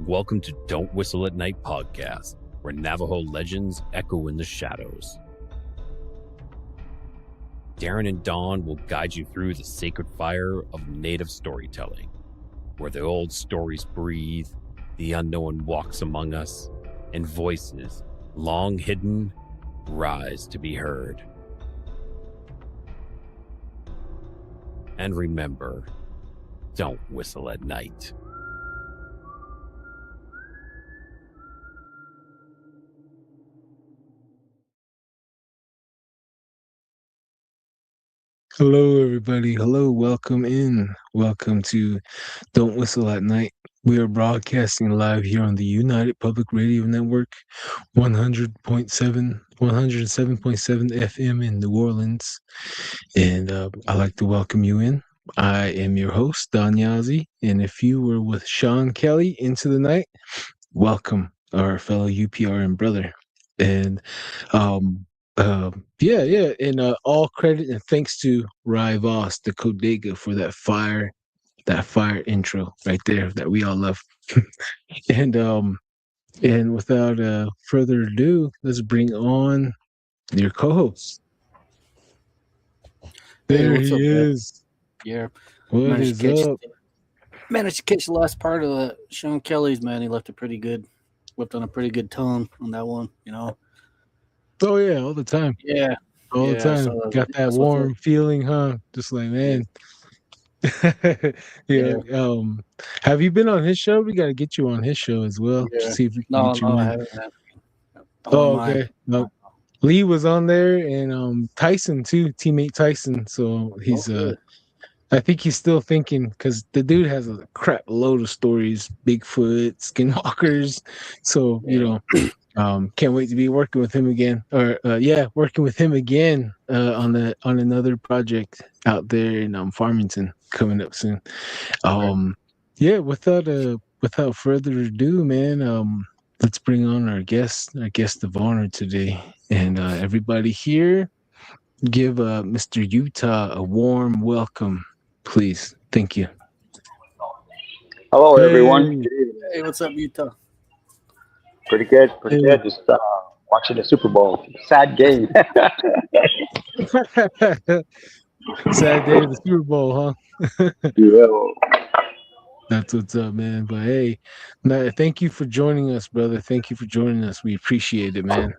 Welcome to Don't Whistle at Night podcast, where Navajo legends echo in the shadows. Darren and Dawn will guide you through the sacred fire of native storytelling, where the old stories breathe, the unknown walks among us, and voices, long hidden, rise to be heard. And remember, don't whistle at night. Hello, everybody. Hello, welcome in. Welcome to Don't Whistle at Night. We are broadcasting live here on the United Public Radio Network, 107.7 FM in New Orleans. And I'd like to welcome you in. I am your host, Don Yazzie. And if you were with Sean Kelly into the night, welcome, our fellow UPRN brother. And and all credit and thanks to Ry Voss, the Codega, for that fire intro right there that we all love. And without further ado, let's bring on your co-host. There he is. Yeah. What is up? Managed to catch the last part of the Sean Kelly's, man. He left on a pretty good tone on that one, you know. Oh yeah, all the time. Yeah. All the time. So got that warm feeling, huh? Just like, man. Yeah. Have you been on his show? We got to get you on his show as well. Yeah. See if we can get you in. I haven't. Okay. No. Lee was on there, and Tyson too, teammate Tyson. So he's I think he's still thinking, because the dude has a crap load of stories, Bigfoot, SkinWalkers. So can't wait to be working with him again, working with him again on another project out there in Farmington coming up soon. Without further ado, man, let's bring on our guest of honor today, and everybody here, give Mr. Utah a warm welcome, please. Thank you. Hello, everyone. Hey, what's up, Utah? Pretty good. Just watching the Super Bowl. Sad game. Sad day of the Super Bowl, huh? Yeah. That's what's up, man. But hey, thank you for joining us, brother. Thank you for joining us. We appreciate it, man.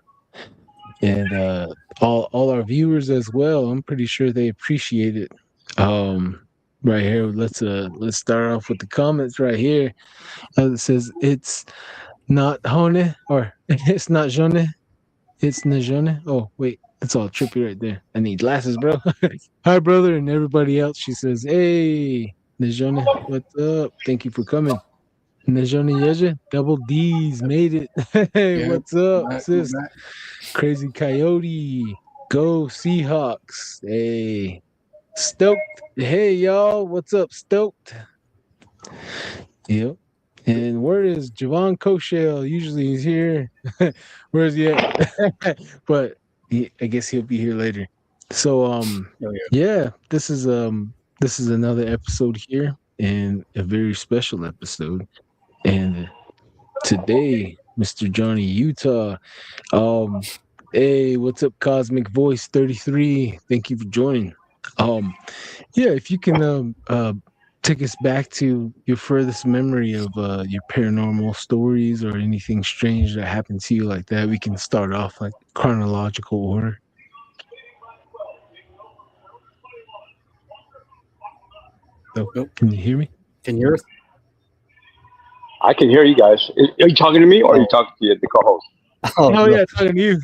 And all our viewers as well. I'm pretty sure they appreciate it. Right here, let's start off with the comments right here. It says it's not Hone, or it's not Jone, it's Najone. Oh wait, it's all trippy right there. I need glasses, bro. Hi, brother, and everybody else. She says, hey, Najone, what's up? Thank you for coming. Najone Yeje, double D's, made it. Hey, what's up, sis? Crazy Coyote, go Seahawks. Hey, Stoked. Hey, y'all, what's up, Stoked? Yep. And where is Javon Koshel? Usually he's here. Where's he at? But I guess he'll be here later. So this is another episode here, and a very special episode. And today, Mr. Johnny Utah, hey, what's up, Cosmic Voice 33? Thank you for joining. If you can take us back to your furthest memory of your paranormal stories or anything strange that happened to you like that. We can start off like chronological order. Oh, can you hear me? Can you hear us? I can hear you guys. Are you talking to me, or are you talking to the co-host? Yeah, talking to you.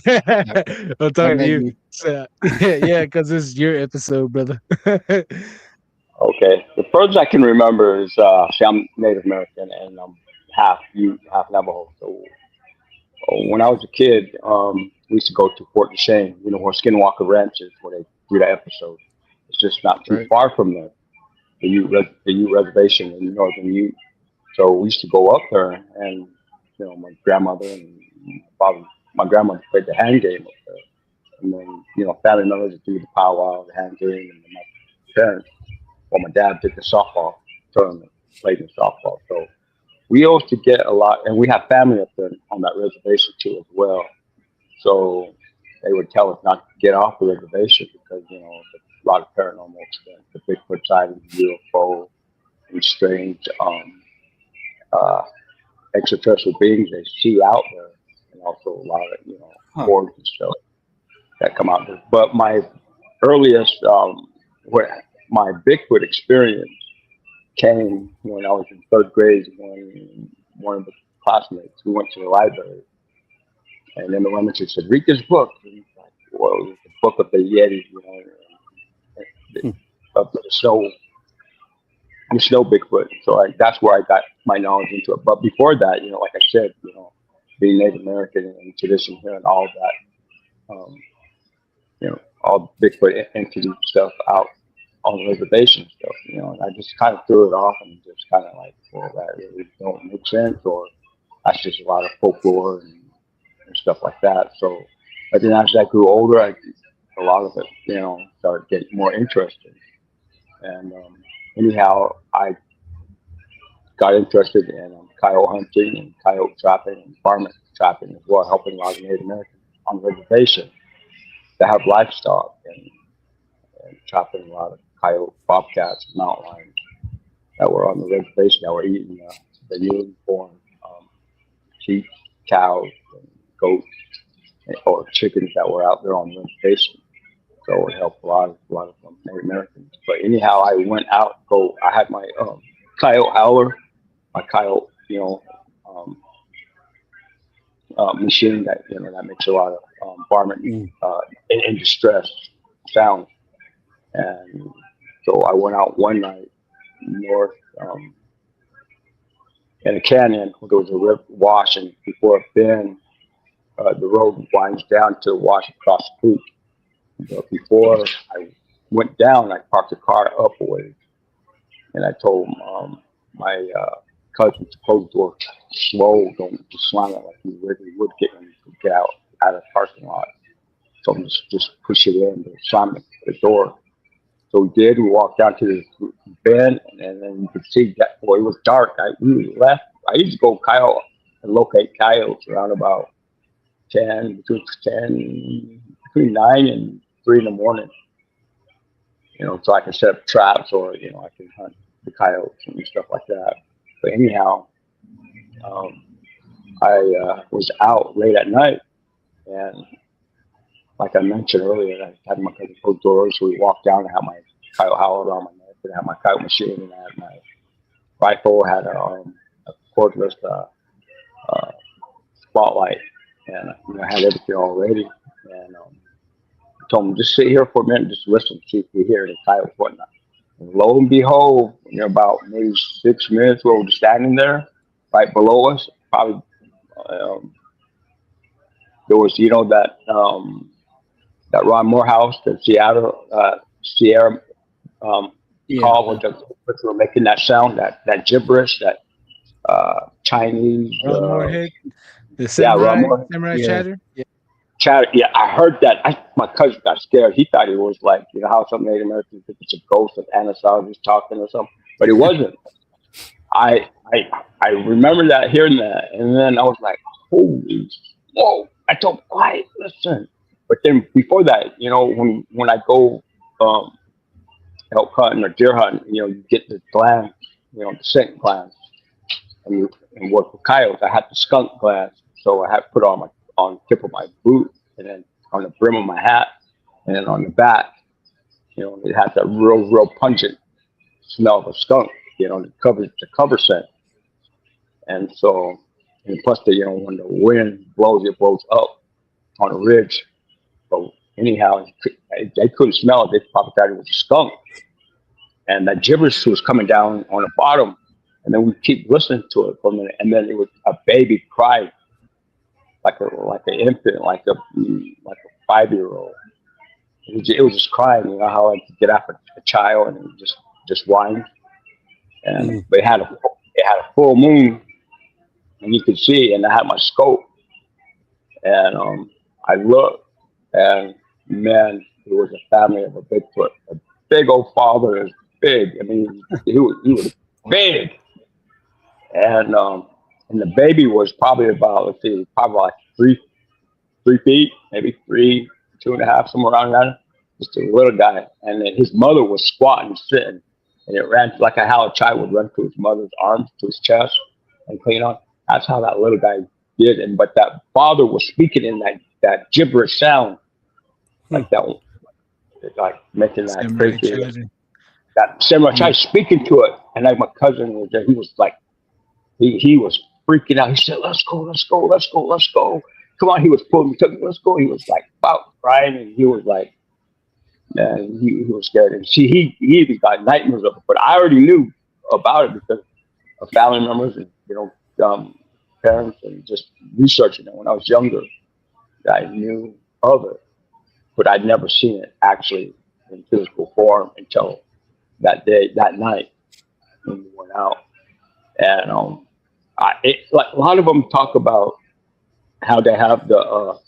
I'm talking to you. So, yeah, because this is your episode, brother. Okay. The furthest I can remember is I'm Native American, and I'm half Ute, half Navajo. So when I was a kid, we used to go to Fort Duchesne, where SkinWalker Ranch is, where they do that episode. It's just not too far from there, the Ute Reservation in northern Ute. So we used to go up there, and my grandmother and my grandmother played the hand game up there, and then family members would do the powwow, the hand game, and my parents. Well, my dad did the softball tournament, played in softball. So we used to get a lot, and we have family up there on that reservation too as well. So they would tell us not to get off the reservation because there's a lot of paranormal stuff, the Bigfoot sightings, UFO, and strange uh, extraterrestrial beings they see out there, and also a lot of hordes and stuff that come out there. But my earliest, where my Bigfoot experience came when I was in third grade. When one of the classmates, we went to the library, and then the woman said, "Read this book." And he's like, well, it was the book of the Yeti, of the snow Bigfoot. So that's where I got my knowledge into it. But before that, like I said, being Native American and tradition here and all that, all Bigfoot entity stuff out on the reservation stuff, and I just kind of threw it off and just kind of like, well, that really don't make sense, or that's just a lot of folklore and stuff like that. So, but then as I grew older, a lot of it, started getting more interested. And anyhow, I got interested in coyote hunting and coyote trapping and varmint trapping as well, helping a lot of Native Americans on the reservation that have livestock and trapping a lot of coyote, bobcats, mountain lions that were on the reservation that were eating the newly born sheep, cows, and goats, or chickens that were out there on the reservation. So it helped a lot of Native Americans. But anyhow, I went out. I had my coyote howler, my coyote, machine that that makes a lot of varmint in distress sound. And so I went out one night north in a canyon where there was a river wash, and before a bend, the road winds down to wash across the creek. But before I went down, I parked the car up a ways, and I told my cousin to close the door slow, don't slam it like you really would get out of the parking lot. So I'm just push it in, but slam the door. So we did. We walked down to this bend, and then you could see that. Boy, it was dark. We left. I used to go coyote and locate coyotes around about between 9 and 3 in the morning. So I can set up traps, or I can hunt the coyotes and stuff like that. But anyhow, I was out late at night, and like I mentioned earlier, I had my cousin close doors, so we walked down and had my coyote howler on my neck, and I had my coyote machine, and I had my rifle, had a cordless spotlight, and I had everything all ready. And I told him, just sit here for a minute, just listen, see if we hear any coyotes, whatnot. And lo and behold, about maybe 6 minutes, we were just standing there, right below us. Probably there was, that Ron Morehouse, the Sierra call, which were making that sound, that gibberish, that Chinese. Ron Morehead, the samurai chatter. Yeah. Chatter. Yeah, I heard that. My cousin got scared. He thought it was like, how some Native Americans think it's a ghost of Anasazi talking or something, but it wasn't. I remember that, hearing that, and then I was like, holy, whoa! I told him, quiet, listen. But then before that, when I go elk hunting or deer hunting, you get the glands, the scent glands, and work with coyotes. I had the skunk glands, so I had to put on the tip of my boot, and then on the brim of my hat, and then on the back, it had that real pungent smell of a skunk, the cover scent. And so, and plus when the wind blows, it blows up on a ridge. So anyhow, they couldn't smell it. They probably thought it was a skunk. And that gibberish was coming down on the bottom. And then we keep listening to it for a minute. And then it was a baby cry, like an infant, like a 5-year-old. It was just crying, how I could get after a child and just whine. And but it had a full moon, and you could see. And I had my scope, and I looked. And man, it was a family of a Bigfoot, a big old father, is big. I mean, he was big. and the baby was probably about, let's see, probably like 3 feet, maybe 2.5, somewhere around there. Just a little guy, and then his mother was squatting, sitting, and it ran like how a child would run to his mother's arms, to his chest, and clean on. That's how that little guy did, and but that father was speaking in that gibberish sound, like that, like making that Samurai crazy. Children. That samurai child speaking to it, and like my cousin was there, he was like, he was freaking out. He said, "Let's go, let's go, let's go, let's go! Come on!" He was pulling me, took me, "Let's go!" He was like about crying, and he was like, man, he was scared. And see, he even got nightmares of it. But I already knew about it because of family members and parents, and just researching it when I was younger. I knew of it, but I'd never seen it actually in physical form until that day, that night when we went out. And like a lot of them talk about how they have the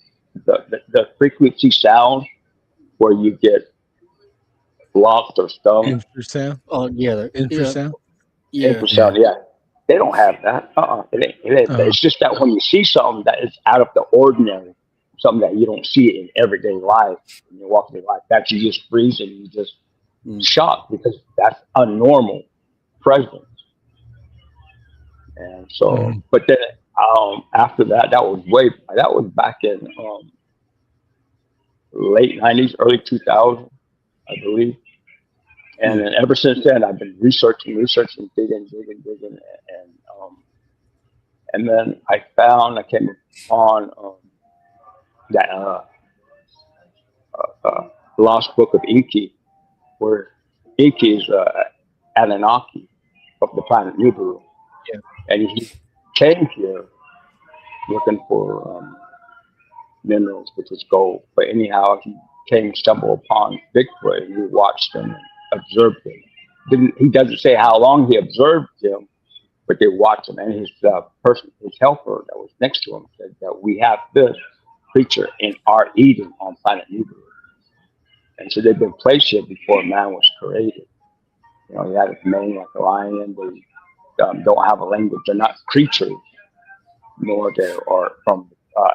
frequency sound where you get blocked or stung. Infrasound. Oh yeah, Infrasound. yeah. Infrasound, yeah. They don't have that. It ain't. It's just that when you see something that is out of the ordinary, something that you don't see in everyday life, in your walking life, that you just freeze and you just shocked because that's a normal presence. And so, but then after that, that was back in late '90s, early 2000s, I believe. And then ever since then, I've been researching, digging, and then I came upon that lost book of Inky, where Inky is Anunnaki of the planet Nibiru, and he came here looking for minerals, which is gold. But anyhow, he stumbled upon Bigfoot, and he watched him and observed him. He doesn't say how long he observed him, but they watched him. And his helper that was next to him said that we have this creature in our Eden on planet Nibiru. And so they've been placed here before man was created. You know, he had a mane like a lion. They don't have a language. They're not creatures, nor they are from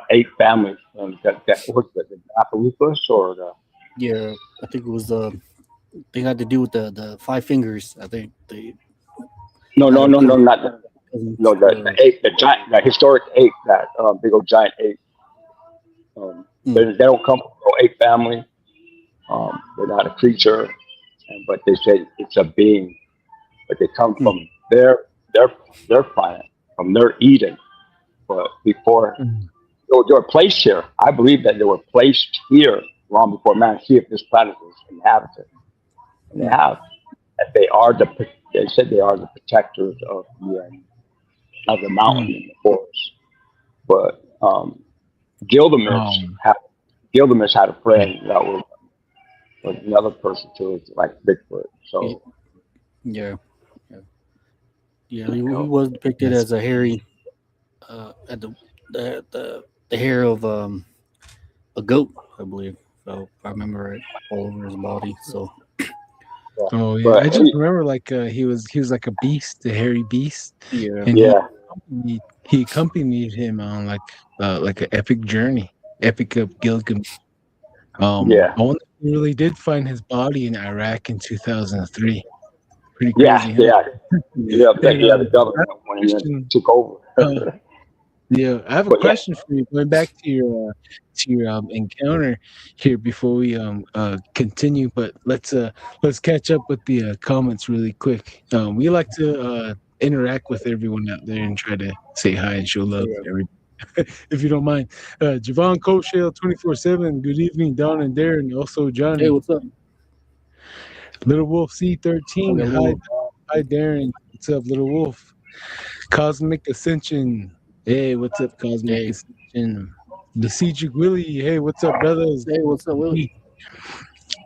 8 families. That was the Appaloopas or the. Yeah, I think it was they had to do with the 5 fingers. I think No, not that. No, the ape, the giant, the historic ape, that big old giant ape. They don't come from no ape family. They're not a creature, but they say it's a being. But they come from their planet, from their Eden. But before they were placed here, I believe that they were placed here long before man. See if this planet was inhabited, and they have. That they said they are the protectors of the mountain and the forest. But Gilgamesh had a friend that was another person too, like Bigfoot. So he was depicted as a hairy, at the hair of a goat, I believe. So if I remember right, all over his body. So. Oh yeah, I just remember like he was like a beast, a hairy beast. Yeah, and he accompanied him on like an epic journey, epic of Gilgamesh. I wonder if he really did find his body in Iraq in 2003. Pretty crazy. The government when he took over. Yeah, I have a question for you. Going back to your encounter here before we continue, but let's catch up with the comments really quick. We like to interact with everyone out there and try to say hi and show love to everybody. If you don't mind. Javon Koshale 24/7. Good evening, Don and Darren. Also Johnny. Hey, what's up? Little Wolf C13. Hi Darren. What's up, Little Wolf? Cosmic Ascension. Hey, what's up, Cosmic Ascension? The Siege Willie. Hey, what's up, brothers? Hey, what's up, Willie?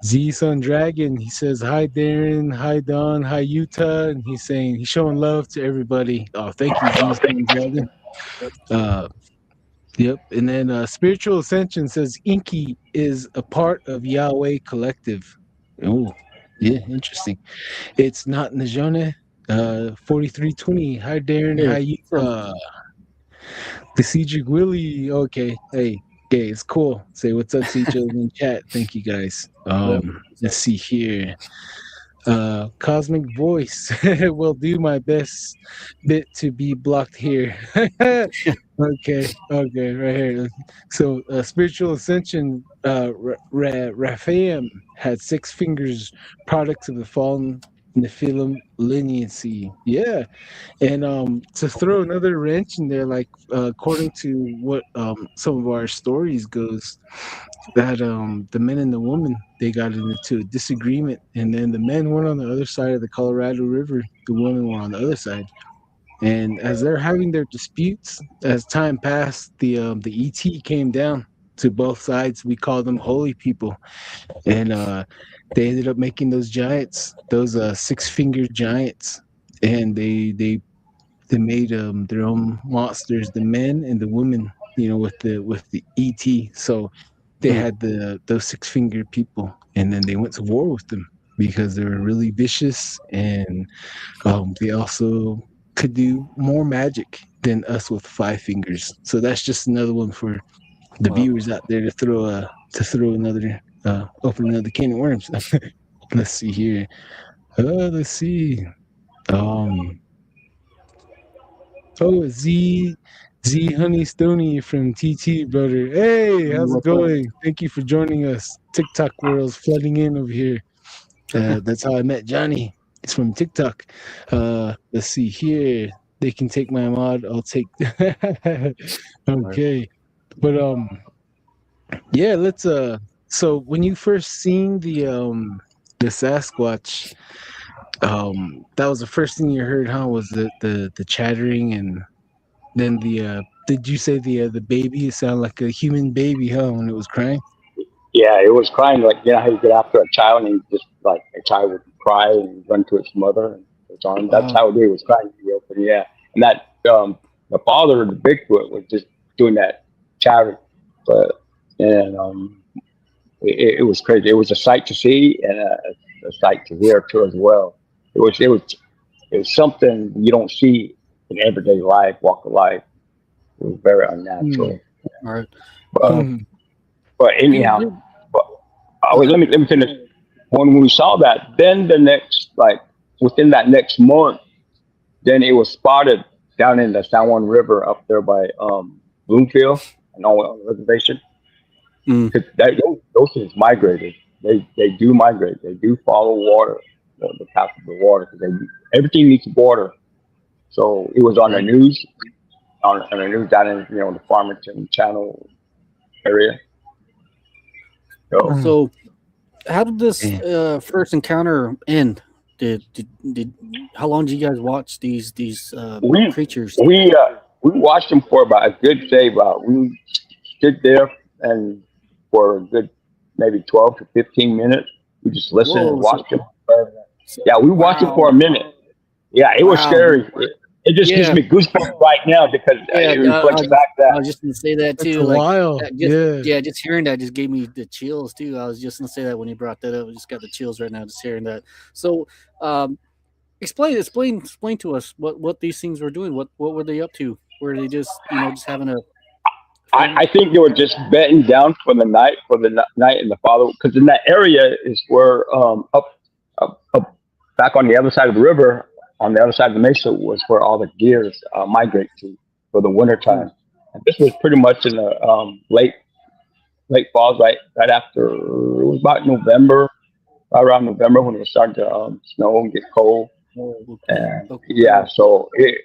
Z Sun Dragon. He says hi, Darren. Hi, Don. Hi, Utah. And he's showing love to everybody. Oh, thank you, Z Sun Dragon. Yep. And then Spiritual Ascension says Inky is a part of Yahweh Collective. Oh, yeah, interesting. It's not Najone. 4320. Hi, Darren. Hi, you. The Cedric Willie. Okay. Hey, it's cool. Say what's up to each other in chat. Thank you guys. Let's see here. Cosmic Voice will do my best bit to be blocked here. Okay, right here. So, spiritual ascension. Raphaim had 6 fingers, products of the fallen Nephilim lineage. Yeah, and to throw another wrench in there, like according to what some of our stories goes, that the men and the woman, they got into a disagreement, and then the men went on the other side of the Colorado River, the women were on the other side, and as they're having their disputes, as time passed, the ET came down to both sides. We call them holy people, and they ended up making those giants, those 6-fingered giants, and they made their own monsters, the men and the women, with the ET. So they had those 6-fingered people, and then they went to war with them because they were really vicious, and they also could do more magic than us with 5 fingers. So that's just another one for the viewers out there to throw another open another can of worms. Let's see here. Let's see. Z Honey Stoney from TT, brother. Hey, how's it going? Thank you for joining us. TikTok world's flooding in over here. That's how I met Johnny. It's from TikTok. Let's see here. They can take my mod. I'll take. Okay, but yeah. Let's. So when you first seen the Sasquatch, that was the first thing you heard, huh? Was the chattering, and then did you say the baby? It sounded like a human baby, huh? When it was crying. Yeah, it was crying, like, you know how you get after a child and just like a child would cry and run to its mother and its arm. That's how it was crying. Yeah, and that the father, the Bigfoot, was just doing that chatter, and it was crazy. It was a sight to see and a sight to hear too as well. It was something you don't see in everyday life, walk of life. It was very unnatural. All right. But anyhow, let me finish. When we saw that, then within that next month, then it was spotted down in the San Juan River up there by Bloomfield and all on the reservation. Those things migrated. They do migrate. They do follow water, the path of the water, because everything needs water. So it was on the news, on the news down in the Farmington Channel area. So how did this first encounter end? Did how long did you guys watch these creatures? We watched them for about a good day. We stood there and for a good maybe 12 to 15 minutes. We just listened and watched them. Yeah, we watched them for a minute. Yeah, it was scary. It just gives me goosebumps right now because it reflects back that. I was just gonna say that too. Just hearing that just gave me the chills too. I was just gonna say that when you brought that up. I just got the chills right now just hearing that. So, explain to us what these things were doing. What were they up to? Were they just having a? I think they were just bedding down for the night and the follow, because in that area is where up back on the other side of the river. On the other side of the mesa was where all the deers migrate to for the winter time. And this was pretty much in the late fall, right after, it was about November, right around November when it was starting to snow and get cold. And so it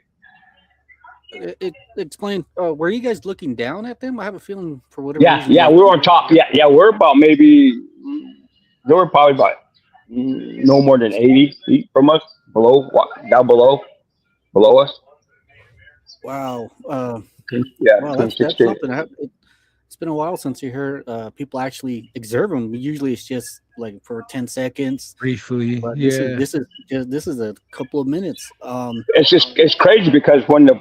explained. Were you guys looking down at them? I have a feeling for whatever reason. Yeah, we were on top. Yeah, we're about maybe, they were probably about no more than 80 feet from us. Down below us. Wow. That's something. It's been a while since you heard people actually observe them. Usually, it's just like for 10 seconds, briefly. But this is a couple of minutes. It's crazy because when the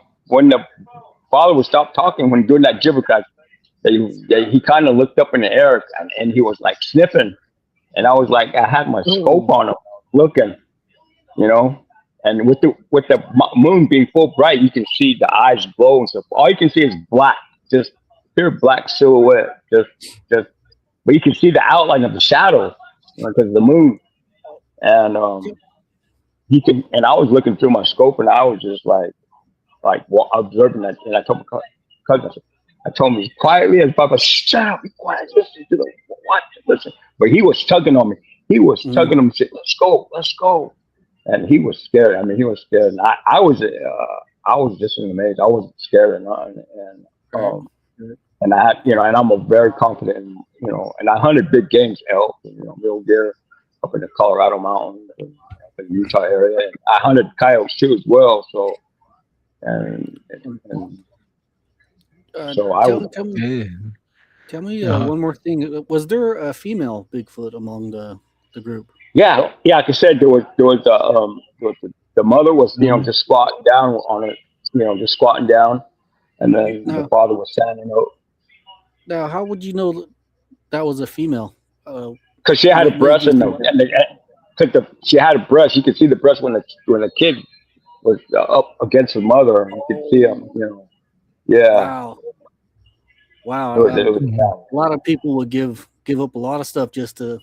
father would stop talking when doing that gibber, he kind of looked up in the air and he was like sniffing, and I was like, I had my scope on him, looking. and with the moon being full bright, you can see the eyes glow and stuff. All you can see is black, just pure black silhouette. Just, but you can see the outline of the shadow because of the moon. And you can. And I was looking through my scope, and I was just like observing that. And I told my cousin, I told him as quietly as Papa, shut up, be quiet, listen to the what, listen. But he was tugging on me. He was tugging on me, saying, let's go. And he was scared. I mean, he was scared. And I was just in amaze. I wasn't scared or nothing. And I had, and I'm a very confident, and I hunted big games, elk, mule deer up in the Colorado mountains, up in the Utah area. And I hunted coyotes too as well. So, and so I was. Tell me one more thing. Was there a female Bigfoot among the group? Yeah. Like I said, there was the mother was just squatting down on it, just squatting down, and then the father was standing up. Now, how would you know that was a female? Because she had a breast because she had a breast. You could see the breast when the kid was up against the mother. You could see him. Yeah. Wow. A lot of people would give up a lot of stuff just to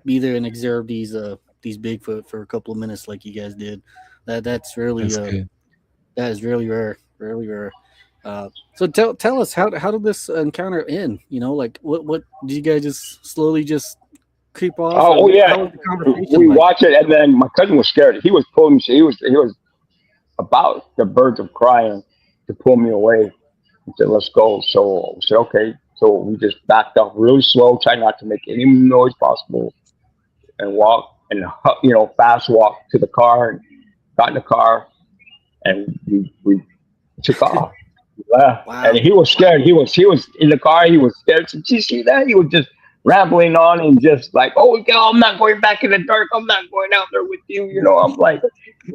be there and observe these Bigfoot for a couple of minutes, like you guys did. That's really that is really rare, really rare. So tell us how did this encounter end? Like what did you guys just slowly just creep off? Oh yeah, we watched it, and then my cousin was scared. He was pulling me. He was about the birds of crying to pull me away. He said, "Let's go." So we said, "Okay." So we just backed off really slow, tried not to make any noise possible, and walked and fast walked to the car and got in the car, and we took off. We left, and he was scared. He was in the car. He was scared. Did you see that? He was just rambling on and just like, "Oh, I'm not going back in the dark. I'm not going out there with you." I'm like,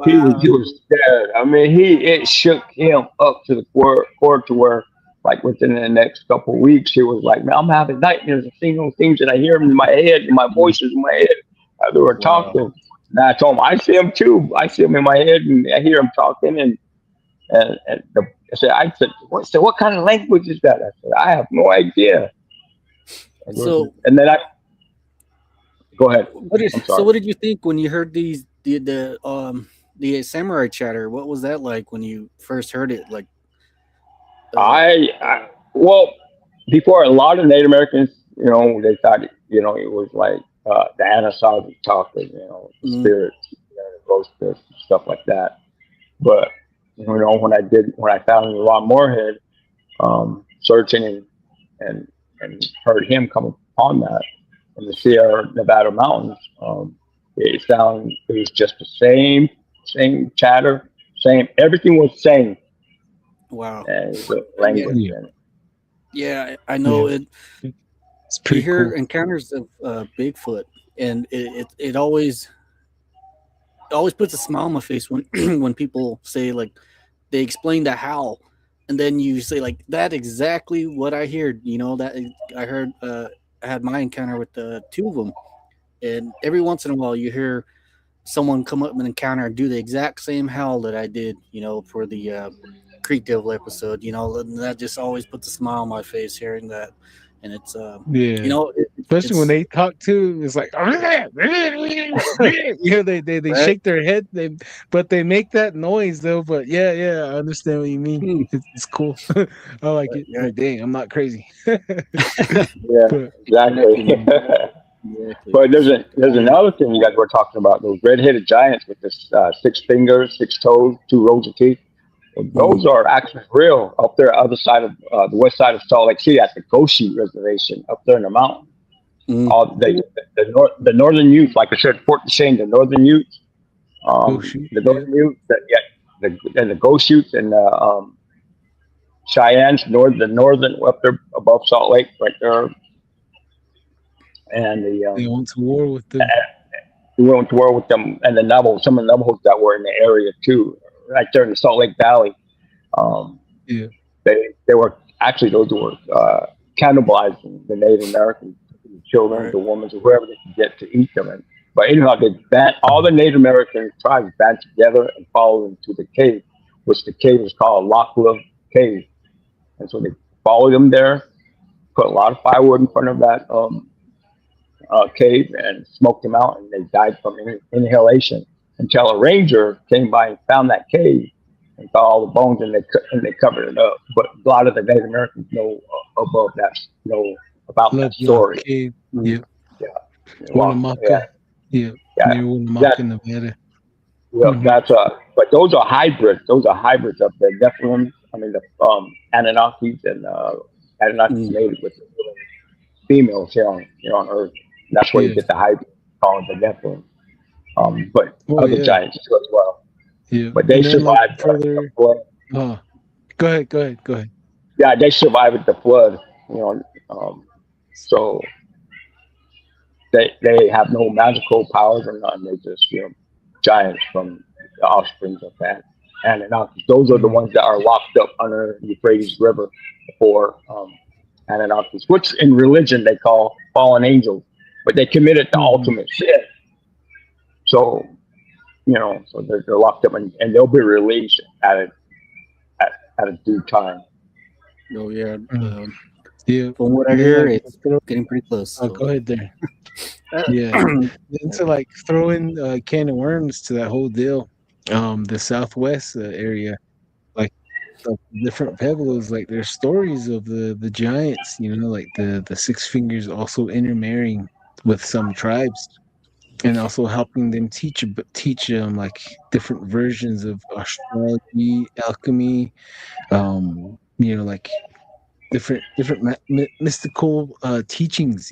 he was scared. I mean, it shook him up to the core to where, like, within the next couple of weeks, he was like, "Man, I'm having nightmares and seeing those things, and I hear them in my head, and my voices in my head." They were talking. And I told him, I see him too. I see him in my head, and I hear him talking. And I said, what kind of language is that? I said, I have no idea. And then go ahead. What did you think when you heard the samurai chatter? What was that like when you first heard it? Like, well, before, a lot of Native Americans, they thought it was like the Anasazi talking, spirits, ghost spirits, stuff like that. But when I found a lot more head, searching and heard him come upon that in the Sierra Nevada mountains, it was just the same chatter, everything was the same. Wow. And the language. Yeah, I know it. It's pretty hear cool. encounters of Bigfoot, and it always puts a smile on my face when when people say, like, they explain the howl, and then you say, like, that exactly what I heard. That I heard. I had my encounter with two of them, and every once in a while you hear someone come up and encounter and do the exact same howl that I did. For the Creek Devil episode. And that just always puts a smile on my face hearing that. And it's especially when they talk too, it's like they shake their head, but they make that noise though. But yeah, I understand what you mean. It's cool. I like it. Like, dang, I'm not crazy. Yeah, exactly. But there's another thing you guys were talking about, those red-headed giants with this 6 fingers, 6 toes, 2 rows of teeth. Those are actually real up there, other side of the west side of Salt Lake City at the Goshi Reservation up there in the mountain. The northern Utes, like I said, Fort Duchesne, the northern Utes, the northern Utes, and the Ghost Utes and the Cheyennes, the northern up there above Salt Lake, right there. And they went to war with them. We went to war with them, and the Navajo, some of the Navajos that were in the area too. Right there in the Salt Lake Valley, they were actually, those were cannibalizing the Native American children, the women, or whoever they could get to eat them. And But anyhow, all the Native American tribes band together and followed them to the cave, which the cave is called Lockwood Cave. And so they followed them there, put a lot of firewood in front of that cave and smoked them out, and they died from inhalation until a ranger came by and found that cave and found all the bones, and they covered it up. But a lot of the Native Americans know about that story. Cave. Mhm. Yeah. Yeah, Winnemucca. Yeah. yeah, Near Winnemucca, Nevada. yeah. Mhm. But those are hybrids. Those are hybrids of the Nephilim. I mean the Anunnakis and Anunnakis mated with the females here on Earth. That's where you get the hybrid called the Nephilim. But other giants too as well. Yeah. But they And then, like, survived further. the flood. Go ahead. Yeah, they survived the flood. So they have no magical powers or nothing. They just giants from the offspring of that Anunnaki. Those are the ones that are locked up under the Euphrates River for Anunnakis, which in religion they call fallen angels, but they committed the ultimate sin. So so they're locked up and they'll be released at a due time. Oh yeah. Yeah. From what I hear, it's getting pretty close. So. Go ahead there. Yeah. And to like throw in can of worms to that whole deal, the Southwest area, like different pueblos, like there's stories of the giants, like the Six Fingers also intermarrying with some tribes, and also helping them teach them like different versions of astrology, alchemy, like different mystical teachings.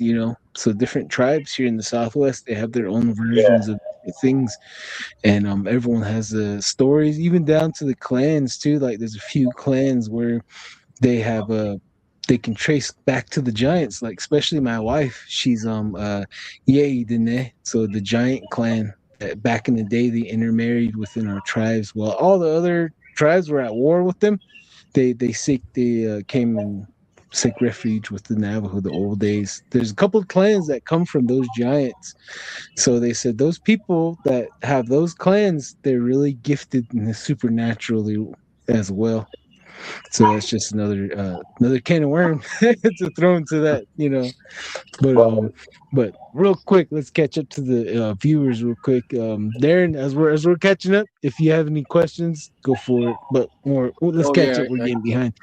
So different tribes here in the Southwest, they have their own versions of things, and everyone has stories, even down to the clans too. Like there's a few clans where they have they can trace back to the giants, like especially my wife, she's Yei Dene, so the giant clan that back in the day they intermarried within our tribes while all the other tribes were at war with them. They came and seek refuge with the Navajo, the old days. There's a couple of clans that come from those giants, so they said those people that have those clans, they're really gifted in the supernaturally as well. So that's just another can of worm to throw into that, But real quick, let's catch up to the viewers real quick. Darren, as we're catching up, if you have any questions, go for it. But let's catch up. We're getting behind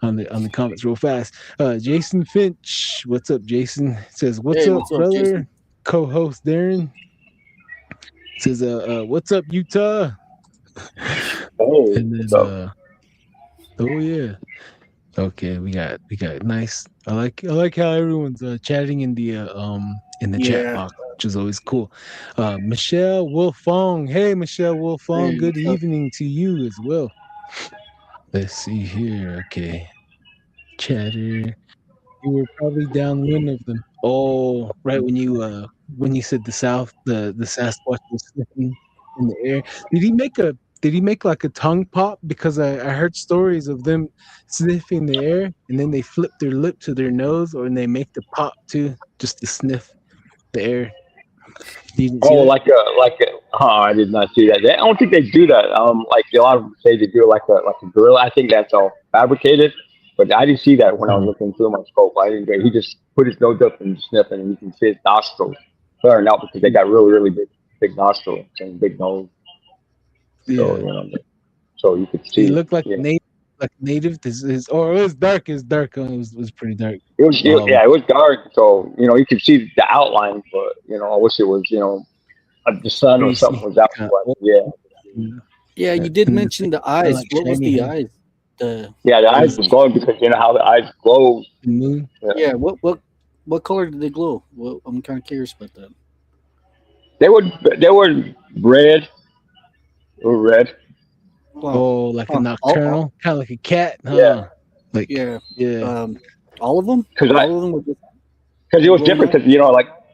on the comments real fast. Jason Finch, what's up, Jason? Says, what's up, brother? Jason? Co-host Darren says, what's up, Utah? And then, oh yeah. Okay, we got nice. I like how everyone's chatting in the chat box, which is always cool. Michelle Wolfong. Hey, Michelle Wolfong. Good evening to you as well. Let's see here. Okay, chatter. You were probably downwind of them. Oh, right when you said the Sasquatch was sniffing in the air. Did he make like a tongue pop? Because I heard stories of them sniffing the air and then they flip their lip to their nose, or they make the pop too, just to sniff the air. I did not see that. I don't think they do that. Like a lot of them say they do like a gorilla. I think that's all fabricated. But I didn't see that when I was looking through my scope. He just put his nose up and sniffing, and you can see his nostrils flaring out because they got really, really big nostrils and big nose. Yeah. So you could see. He looked like native. It was dark. It was pretty dark. It was dark. So you could see the outline, but I wish it was the sun or something was out. Yeah, you did mention the eyes. What was the eyes? The eyes was glowing because how the eyes glow. Mm-hmm. Yeah. What color did they glow? Well, I'm kind of curious about that. They were red. They were red. Oh, like a nocturnal, kind of like a cat, huh? Yeah. Like all of them. Because all of them were just. Because it was different. Because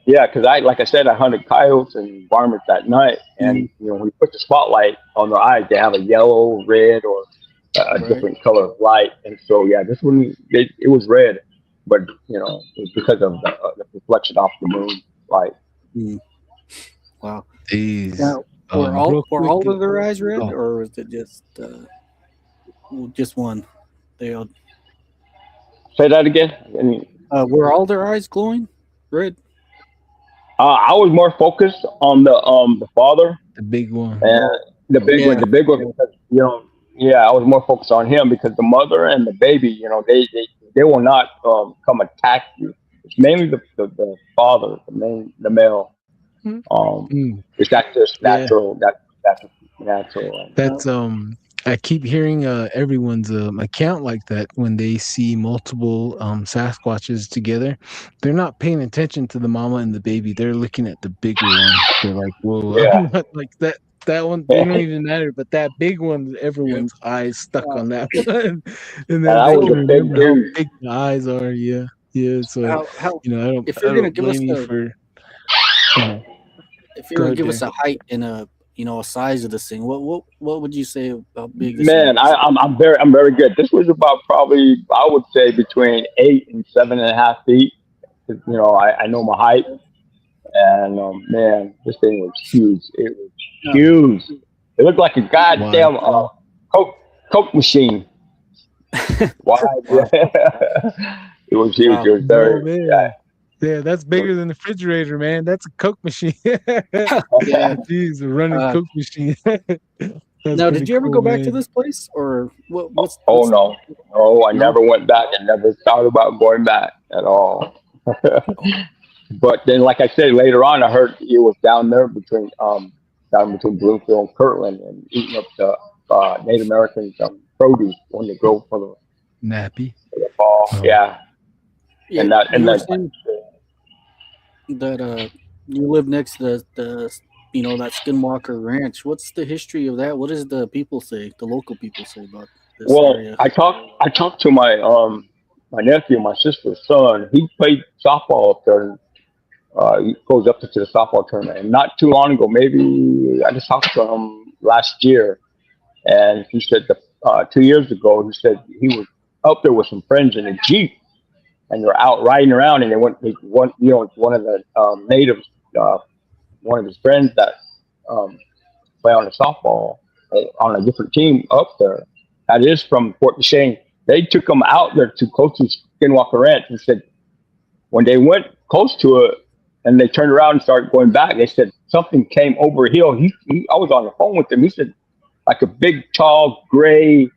because I said, I hunted coyotes and varmints at night, and when you put the spotlight on their eyes, they have a yellow, red, or a different color of light. And so this one it was red, but it was because of the reflection off the moon light. Wow. These Now, were real all quick. of their eyes red, Oh. or was it just one? They all, Say that again. I mean, were all their eyes glowing red? I was more focused on the father The big one. and Yeah. the big one because yeah, I was more focused on him because the mother and the baby, they will not come attack you. It's mainly the father, the male. Mm, It's that just yeah, natural. That's natural. that's I keep hearing everyone's account like that when they see multiple Sasquatches together. They're not paying attention to the mama and the baby. They're looking at the bigger one. They're like, "Whoa, Yeah. I'm not like that." That one, they don't even matter. But that big one, everyone's eyes stuck Uh, on that one, and And then I they was can a big remember how dude. big the eyes are. Yeah, yeah. So how if I you're gonna don't give us blame you for. Uh, if you go were to ahead, give us Dan. a height and a size of this thing, what would you say how big this thing Man, is? I'm very good. This was about probably I would say between 8 and 7.5 feet. 'Cause, I know my height, and man, this thing was huge. It was Uh, huge. It looked like a Why? goddamn coke coke machine. Why? wow, It was huge. It wow. was Oh very yeah. man. Yeah, that's It bigger than the refrigerator, man. That's a Coke machine. Yeah. Jeez, a running Uh, Coke machine. That's Now, pretty did you ever cool, go back to man. this place, or oh what's no, no, I no? never went back. I never thought about going back at all. But then, like I said, later on, I heard it was down between Bloomfield and Kirtland, and eating up the Native American produce when they grow Nappy. for the fall. Oh, Yeah, Yeah, and that you and were that. saying that you live next to that Skinwalker Ranch. What's the history of that? What does the people say? The local people say about this Well, area? I talked to my nephew, my sister's son. He played softball up there. He goes up to the softball tournament, and not too long ago, maybe I just talked to him last year, and he said 2 years ago, he said he was up there with some friends in a jeep, and they're out riding around, and one of the natives, uh, one of his friends that um, play on the softball on a different team up there, that is from Fort Duchesne. They took him out there to close to Skinwalker Ranch and said when they went close to it and they turned around and started going back, they said something came over a hill. I was on the phone with him. He said like a big, tall, gray,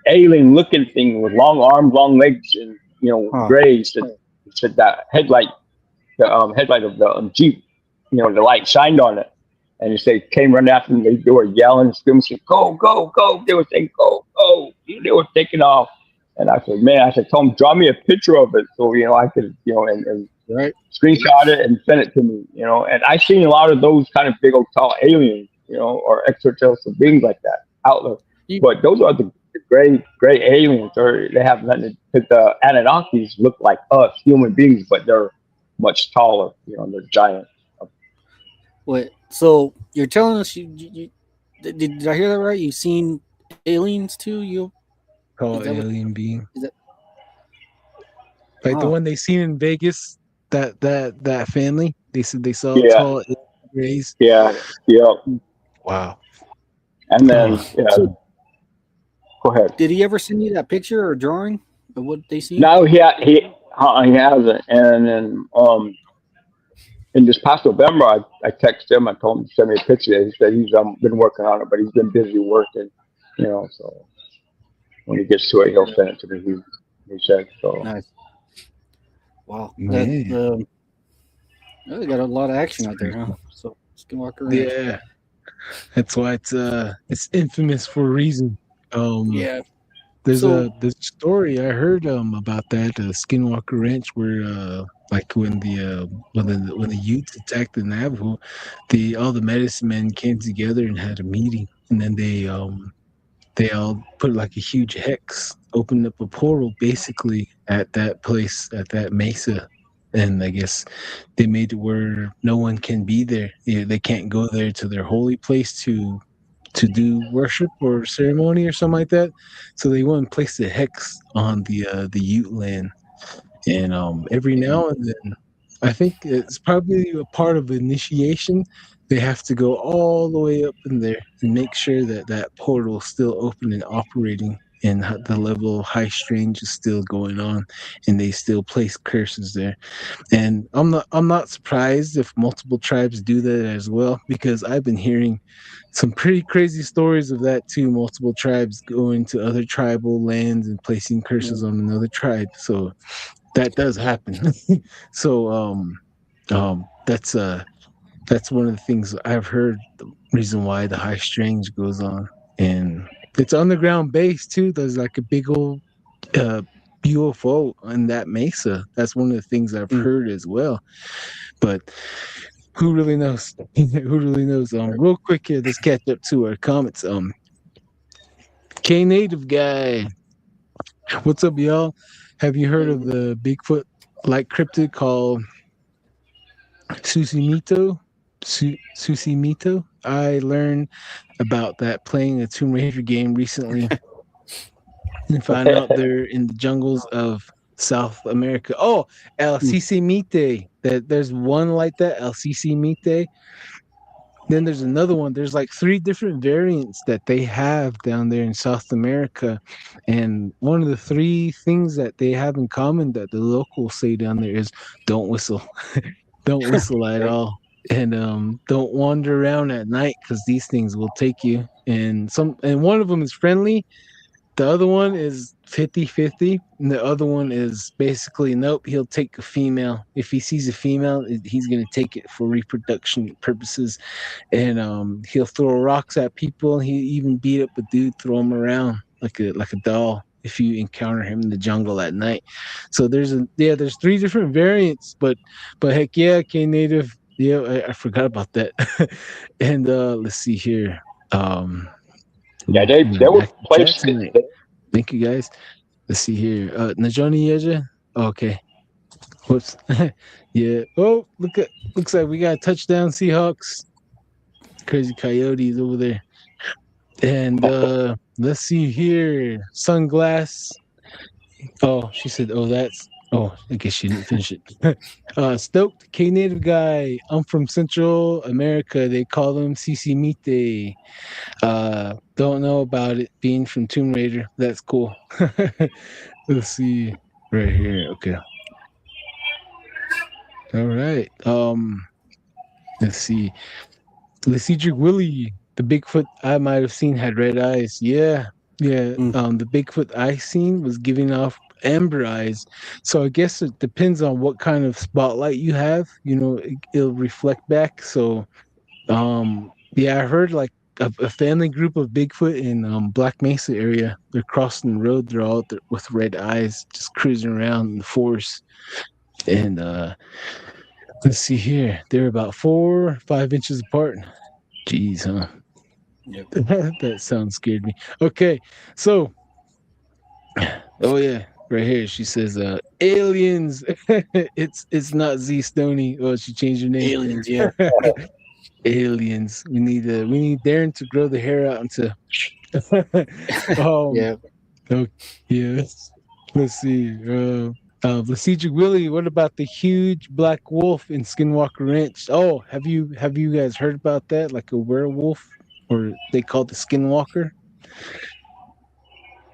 alien-looking thing with long arms, long legs, and Huh. gray. He said that headlight of the Jeep, the light shined on it, and he said came running after them. They were yelling, screaming, said, "Go, go, go!" They were saying, "Go, go!" They were taking off. And I said, man, tell him, draw me a picture of it so, I could, and Right? screenshot it and send it to me, and I've seen a lot of those kind of big old tall aliens, or extraterrestrial beings like that out there. You, But those are the gray aliens, or they have nothing because the Anunnakis look like us, human beings, but they're much taller, they're giant. Wait, so you're telling us did I hear that right? You've seen aliens too? tall Is that what? alien being. Is that? Like the Huh. one they seen in Vegas, that family. They said they saw Yeah, tall alien rays. yeah, yeah. Wow. And then, Oh, yeah, So go ahead. did he ever send you that picture or drawing of what they seen? No, he hasn't. And then in this past November, I texted him. I told him to send me a picture. He said he's been working on it, but he's been busy working. So when he gets to it, he'll send it to me. He said so. Nice. Wow. man. They got a lot of action out there, huh? So Skinwalker Ranch. Yeah. That's why it's infamous for a reason. Yeah. There's So the story I heard about that Skinwalker Ranch where like when the Utes attacked the Navajo, all the medicine men came together and had a meeting, and then they all put like a huge hex, opened up a portal basically at that place, at that mesa. And I guess they made it where no one can be there. They can't go there to their holy place to do worship or ceremony or something like that. So they went and placed a hex on the Ute land. And every now and then I think it's probably a part of initiation. They have to go all the way up in there and make sure that that portal is still open and operating, and the level of high strange is still going on, and they still place curses there. And I'm not surprised if multiple tribes do that as well, because I've been hearing some pretty crazy stories of that too. Multiple tribes going to other tribal lands and placing curses on another tribe. So that does happen. So that's one of the things I've heard, the reason why the high strange goes on. And it's underground base too. There's like a big old uh UFO on that mesa. That's one of the things I've heard as well. But who really knows? Who really knows? Real quick here, let's catch up to our comments. K Native guy, what's up, y'all? Have you heard of the Bigfoot like cryptid called Susimito? Susimito? I learned about that playing a Tomb Raider game recently and found out they're in the jungles of South America. Oh, El Sisimite. There's one like that, El Sisimite. Then there's another one. There's like 3 different variants that they have down there in South America. And one of the 3 things that they have in common that the locals say down there is don't whistle. Don't whistle at all. And don't wander around at night, because these things will take you. And one of them is friendly. The other one is 50-50. And the other one is basically, nope, he'll take a female. If he sees a female, he's going to take it for reproduction purposes. And he'll throw rocks at people. He even beat up a dude, throw him around like a doll if you encounter him in the jungle at night. So there's 3 different variants, but heck yeah, K Native. Yeah, I forgot about that. And let's see here. Yeah, they were placed. Thank you guys. Let's see here. Najoni Yeja. Okay. Whoops. Yeah. Oh, looks like we got touchdown Seahawks. Crazy Coyotes over there. And let's see here. Sunglass. Oh, she said, I guess she didn't finish it. Stoked K Native guy. I'm from Central America. They call them Sisimite. Don't know about it being from Tomb Raider. That's cool. Let's see right here. Okay. All right. Let's see. Cedric Willie, the Bigfoot I might have seen had red eyes. Yeah. The Bigfoot I seen was giving off amber eyes. So I guess it depends on what kind of spotlight you have. It'll reflect back. So yeah, I heard like a family group of Bigfoot in Black Mesa area. They're crossing the road. They're all there with red eyes, just cruising around in the forest. And let's see here. They're about 4 or 5 inches apart. Jeez, huh? Yep. That sound scared me. Okay, so oh yeah, right here she says aliens. it's not Z Stoney. Oh, she changed her name. Aliens, yeah. Aliens. We need Darren to grow the hair out into Yeah. okay, yes. Let's see. Cedric Willie, what about the huge black wolf in Skinwalker Ranch? Oh, have you guys heard about that? Like a werewolf, or they call it the Skinwalker?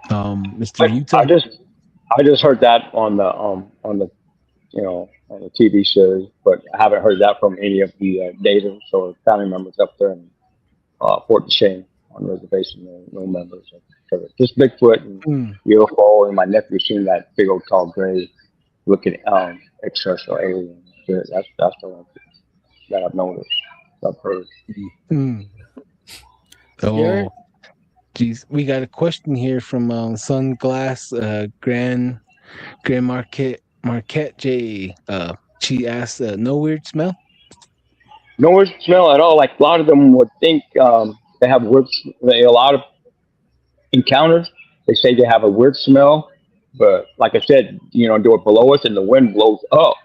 Mr. Utah. I just heard that on the on the TV shows, but I haven't heard that from any of the natives or family members up there in Fort Duchesne on the reservation. No members. Just Bigfoot and UFO, and my nephew seen that big old tall gray looking extraterrestrial alien. That's the one that I've noticed. I've heard. Oh, geez, we got a question here from Sunglass Grand Marquette J. She asked, no weird smell? No weird smell at all. Like a lot of them would think they have weird. A lot of encounters, they say they have a weird smell, but like I said, they're below us and the wind blows up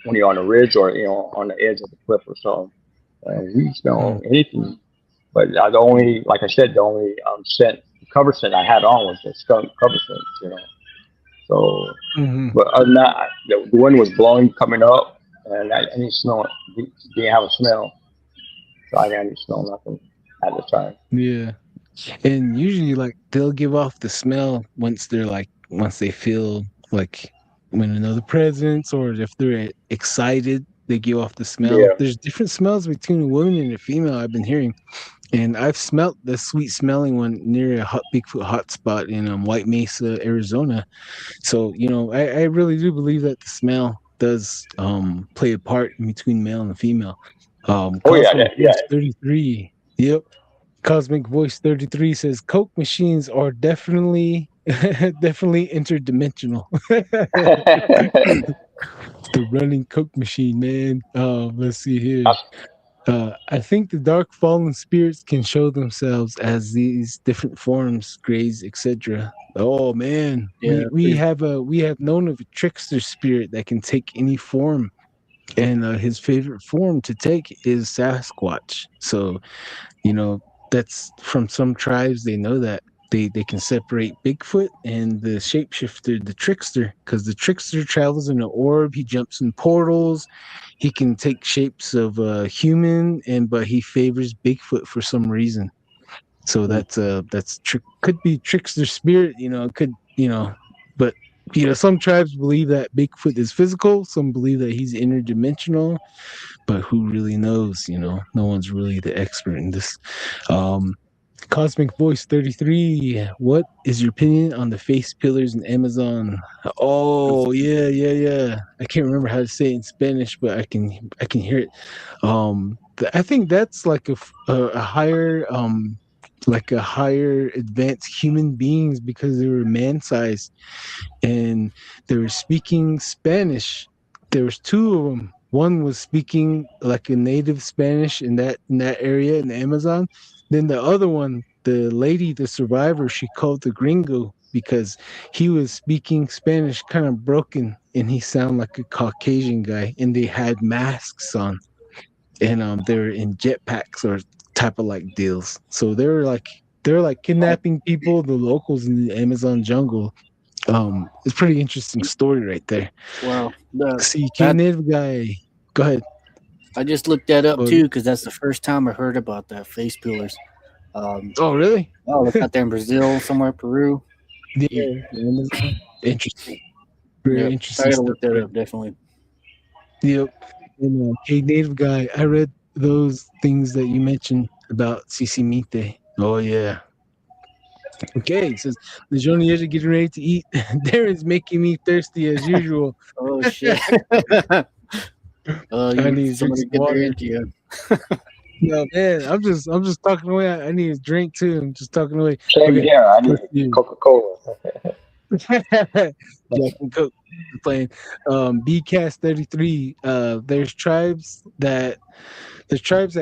when you're on a ridge or on the edge of the cliff or so. We smell anything, but the only scent, cover scent I had on was the skunk cover scent, So, but other than that, the wind was blowing coming up, and I didn't smell it. Didn't have a smell, so I didn't smell nothing at the time. Yeah. And usually, like, they'll give off the smell once they feel like when another presence, or if they're excited, they give off the smell. Yeah. There's different smells between a woman and a female, I've been hearing. And I've smelt the sweet smelling one near a Bigfoot hotspot in White Mesa, Arizona. So, I really do believe that the smell does play a part in between male and female. Oh yeah, Cosmic yeah. Voice 33. Yep. Cosmic Voice 33 says Coke machines are definitely definitely interdimensional. The running Coke machine, man. Let's see here. I think the dark fallen spirits can show themselves as these different forms, grays, etc. Oh man, Yeah, we have known of a trickster spirit that can take any form, and his favorite form to take is Sasquatch. So that's from some tribes. They know that they can separate Bigfoot and the shapeshifter, the trickster, because the trickster travels in an orb. He jumps in portals. He can take shapes of a human, but he favors Bigfoot for some reason. So could be trickster spirit. But some tribes believe that Bigfoot is physical. Some believe that he's interdimensional, but who really knows? No one's really the expert in this. um Cosmic Voice 33, what is your opinion on the face pillars in Amazon? Oh, yeah. I can't remember how to say it in Spanish, but I can hear it. I think that's like a higher like a higher advanced human beings, because they were man-sized and they were speaking Spanish. There was two of them. One was speaking like a native Spanish in that area in the Amazon. Then the other one, the lady, the survivor, she called the gringo because he was speaking Spanish kind of broken, and he sounded like a Caucasian guy. And they had masks on, and they were in jetpacks or type of like deals. So they were like kidnapping people, the locals in the Amazon jungle. It's a pretty interesting story right there. Well, See, that Native guy. Go ahead. I just looked that up Well, too because that's the first time I heard about that face pillars. oh, really? Oh, it's out there in Brazil, somewhere Peru. Yeah. Amazon. Interesting. Very Yep, I interesting gotta stuff. look that Right? up definitely. Yep. And Native guy, I read those things that you mentioned about Sisimite. Oh yeah. Okay, it says the Johnny is getting ready to eat. Darren's making me thirsty as usual. Oh shit! I need to drink Somebody some get their water. into you. No, man, I'm just talking away. I need a drink too. I'm just talking away. Same Okay, here. I need let's see. Coca-Cola. Jack and Coke playing. BCast 33. There's tribes that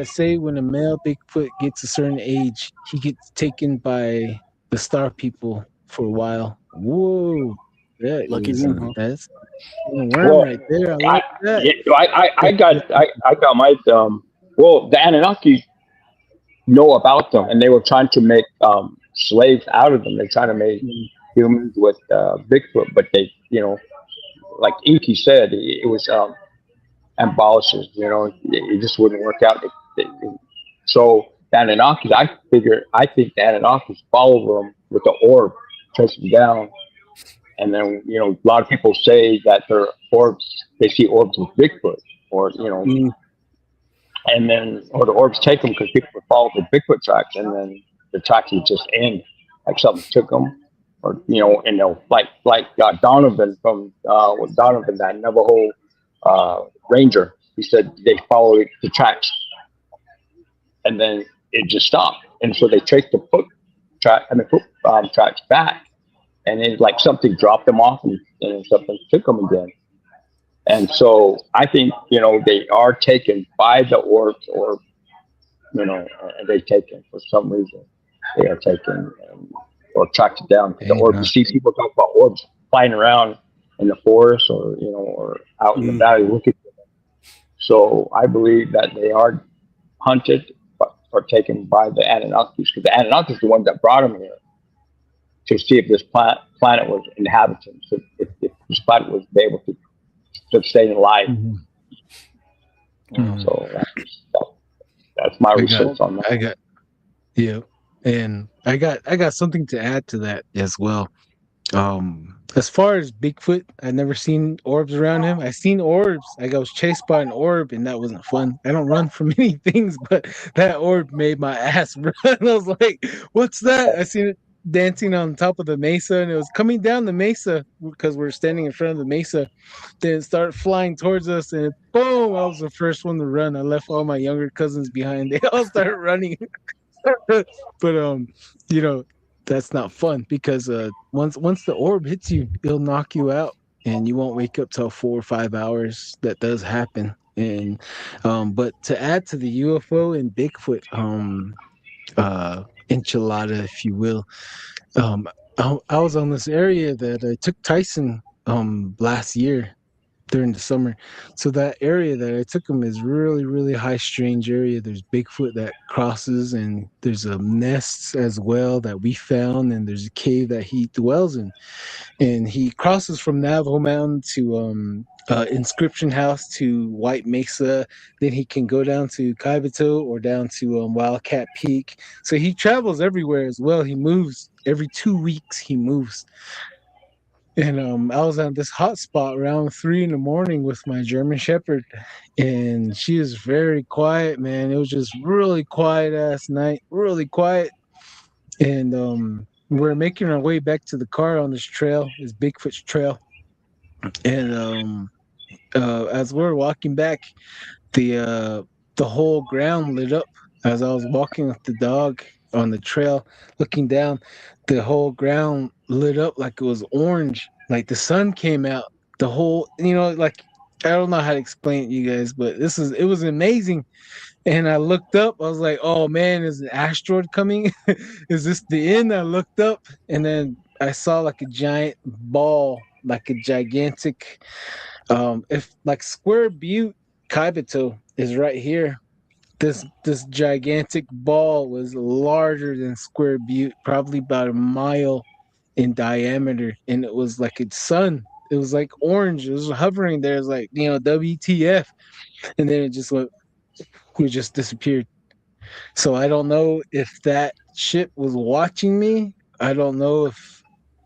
say when a male Bigfoot gets a certain age, he gets taken by the star people for a while. Whoa. Lucky him, huh? That's a worm Well, right there. I I, like that. yeah, I got my well, the Anunnaki know about them, and they were trying to make slaves out of them. They're trying to make humans with Bigfoot, but they, like Inky said, it was ambulance. It just wouldn't work out. So the Anunnaki, I think the Anunnaki follow them with the orb, chase them down. And then, a lot of people say that they're orbs, they see orbs with Bigfoot, or, and then, or the orbs take them because people would follow the Bigfoot tracks, and then the tracks would just end, like something took them, or, and they'll, like Donovan from, Donovan, that Navajo ranger, he said they followed the tracks, and then it just stopped. And so they traced the foot tracks back. And it's like something dropped them off, and something took them again. And so I think, they are taken by the orbs, or, they taken for some reason. They are taken, or tracked down. The orbs, you see people talk about orbs flying around in the forest, or, or out in the valley looking for them. So I believe that they are hunted, or taken by the Anunnakis, because the Anunnakis is the one that brought them here to see if this planet was inhabited, so if this planet was able to sustain life. Mm-hmm. Mhm. So that's my I got, research on that. I got, yeah, and I got something to add to that as well. As far as Bigfoot, I never seen orbs around him. I seen orbs. Like I was chased by an orb, and that wasn't fun. I don't run from many things, but that orb made my ass run. I was like, "What's that?" I seen it dancing on top of the mesa, and it was coming down the mesa because we're standing in front of the mesa. Then it started flying towards us, and boom! I was the first one to run. I left all my younger cousins behind. They all started running. But you know, that's not fun because once the orb hits you, it'll knock you out and you won't wake up till 4 or 5 hours. That does happen. And but to add to the UFO and Bigfoot enchilada, if you will, um I was on this area that I took Tyson last year during the summer. So that area that I took him is really, really high strange area. There's Bigfoot that crosses, and there's a nests as well that we found, and there's a cave that he dwells in. And he crosses from Navajo Mountain to Inscription House to White Mesa. Then he can go down to Kaibito or down to Wildcat Peak. So he travels everywhere as well. He moves every 2 weeks. He moves. And I was on this hot spot around 3 in the morning with my German Shepherd, and she is very quiet, man. It was just really quiet ass night, really quiet. And we're making our way back to the car on this trail, this Bigfoot's trail. And as we're walking back, the uh, the whole ground lit up as I was walking with the dog on the trail, looking down. The whole ground lit up like it was orange, like the sun came out. The whole, like I don't know how to explain it, you guys, but it was amazing. And I looked up, I was like, "Oh man, is an asteroid coming? Is this the end?" I looked up, and then I saw like a giant ball, like a gigantic if like Square Butte, Kaibito is right here. This gigantic ball was larger than Square Butte, probably about a mile in diameter, and it was like its sun. It was like orange. It was hovering there. It was like, WTF, and then it just disappeared. So I don't know if that ship was watching me. I don't know if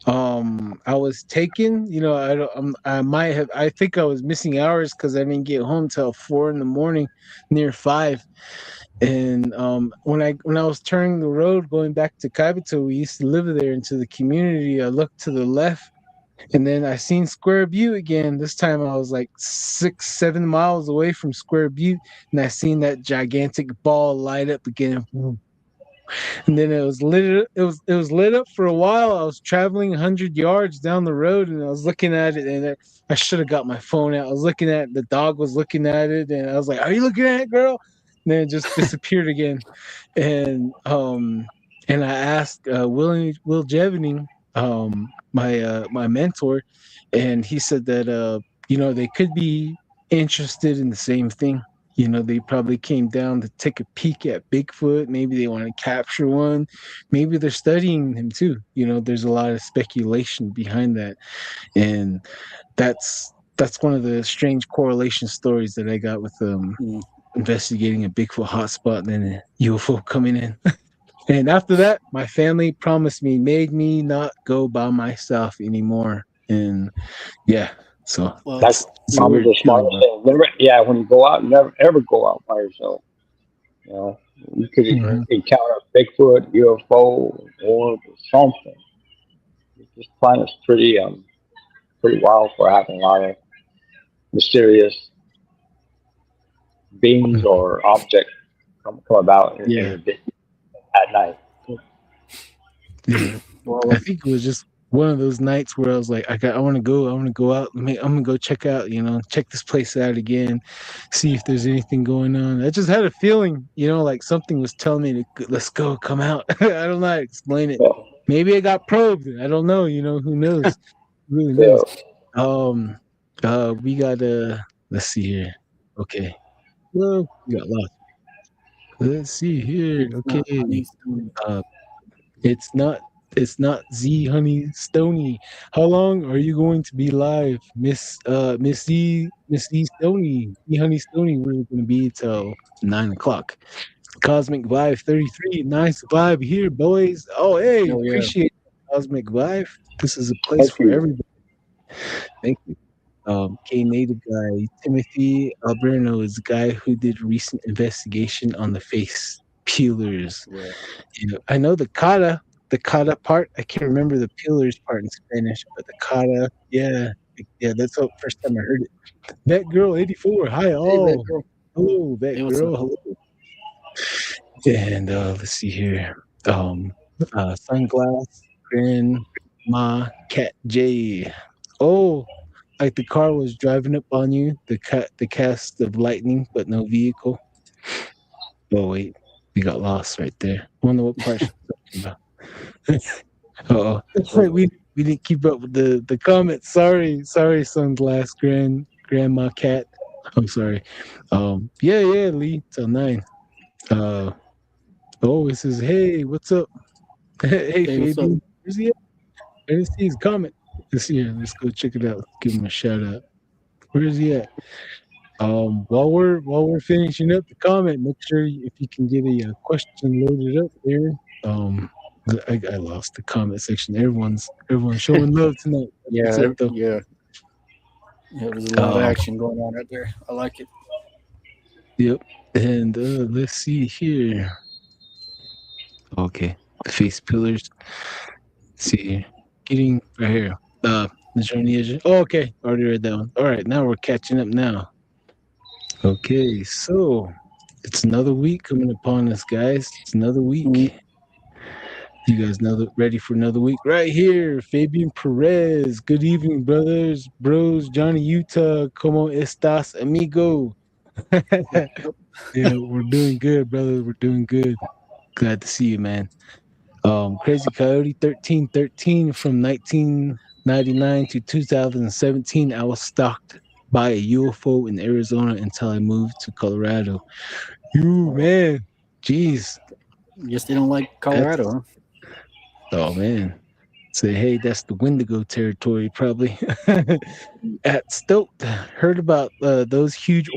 I was taken. I don't, I might have. I think I was missing hours because I didn't get home till 4 in the morning, near 5. And when I was turning the road going back to Kaibito, we used to live there into the community. I looked to the left, and then I seen Square Butte again. This time I was like 6, 7 miles away from Square Butte, and I seen that gigantic ball light up again. And then it was lit. It was lit up for a while. I was traveling 100 yards down the road, and I was looking at it, and I should have got my phone out. I was looking at the dog was looking at it, and I was like, "Are you looking at it, girl?" And then it just disappeared again. And I asked Will Jevening, my mentor, and he said that they could be interested in the same thing. They probably came down to take a peek at Bigfoot. Maybe they want to capture one. Maybe they're studying him too. There's a lot of speculation behind that, and that's one of the strange correlation stories that I got with investigating a Bigfoot hotspot and then a UFO coming in. And after that, my family made me not go by myself anymore. And yeah, so Well, That's it's a probably weird the feeling, smartest bro. thing. Never, yeah, when you go out, never ever go out by yourself. You know, you could Mhm. encounter Bigfoot, UFO, or something. This planet's pretty wild for having a lot of mysterious beings Mhm. or objects come about in Yeah, the day at night. yeah. I well, think it was just one of those nights where I was like, I want to go. I want to go out. I'm gonna go check out. Check this place out again, see if there's anything going on. I just had a feeling, like something was telling me to let's go, come out. I don't know how to explain it. Yeah, Maybe I got probed. I don't know. Who knows? Who really knows? yeah. Um, we got let's see here. Okay, well, we got lost. Let's see here. it's Okay, not honey stone. uh, it's not. It's not Z Honey Stony. How long are you going to be live, Miss Z Stony, Z Honey Stony? We're going to be till 9 o'clock. Cosmic Vibe 33. Nice vibe here, boys. Oh, hey, Oh yeah. appreciate Cosmic Vibe. This is a place Thank for you. everybody. Thank you. K Native guy Timothy Alberno is the guy who did recent investigation on the face peelers. Yeah. You know, I know the cara part. I can't remember the peelers part in Spanish, but the cara, yeah, that's the first time I heard it. That girl 84. Hi Hey, that all. girl. Hello, that Hey, what's up? girl. Hello. And let's see here. Sunglass, Grandma, Cat J. Oh, like the car was driving up on you, the cast of lightning, but no vehicle. Oh wait, we got lost right there. Wonder what part she's talking about. Oh, we didn't keep up with the comments. Sorry, Sunglass Grandma Cat. I'm sorry. Yeah, Lee till 9. Uh, oh, it says, hey, what's up? Hey, Hey, what's up? Fabian. Where's he at? I didn't see his comment. Let's see here. Let's go check it out. Let's give him a shout out. Where is he at? While we're finishing up the comment, make sure if you can get a question loaded up there. I lost the comment section. Everyone's showing love tonight. That's what's Yeah, up, though. yeah. There's a lot of Um, action going on right there. I like it. yep. And let's see here. Okay, the face pillars. Let's see here. Getting right here. The journey is. Oh, okay. Already read that one. All right, now we're catching up now. Okay, so it's another week coming upon us, guys. It's another week. Mhm. You guys know that ready for another week? Right here, Fabian Perez. Good evening, brothers, bros. Johnny Utah. Como estás, amigo? Yeah, we're doing good, brothers. We're doing good. Glad to see you, man. Crazy Coyote 1313 from 1999 to 2017. I was stalked by a UFO in Arizona until I moved to Colorado. You man, jeez, Guess they don't like that's Colorado, huh? oh man. Say, hey, that's the Wendigo territory, probably. At Stoked, heard about those huge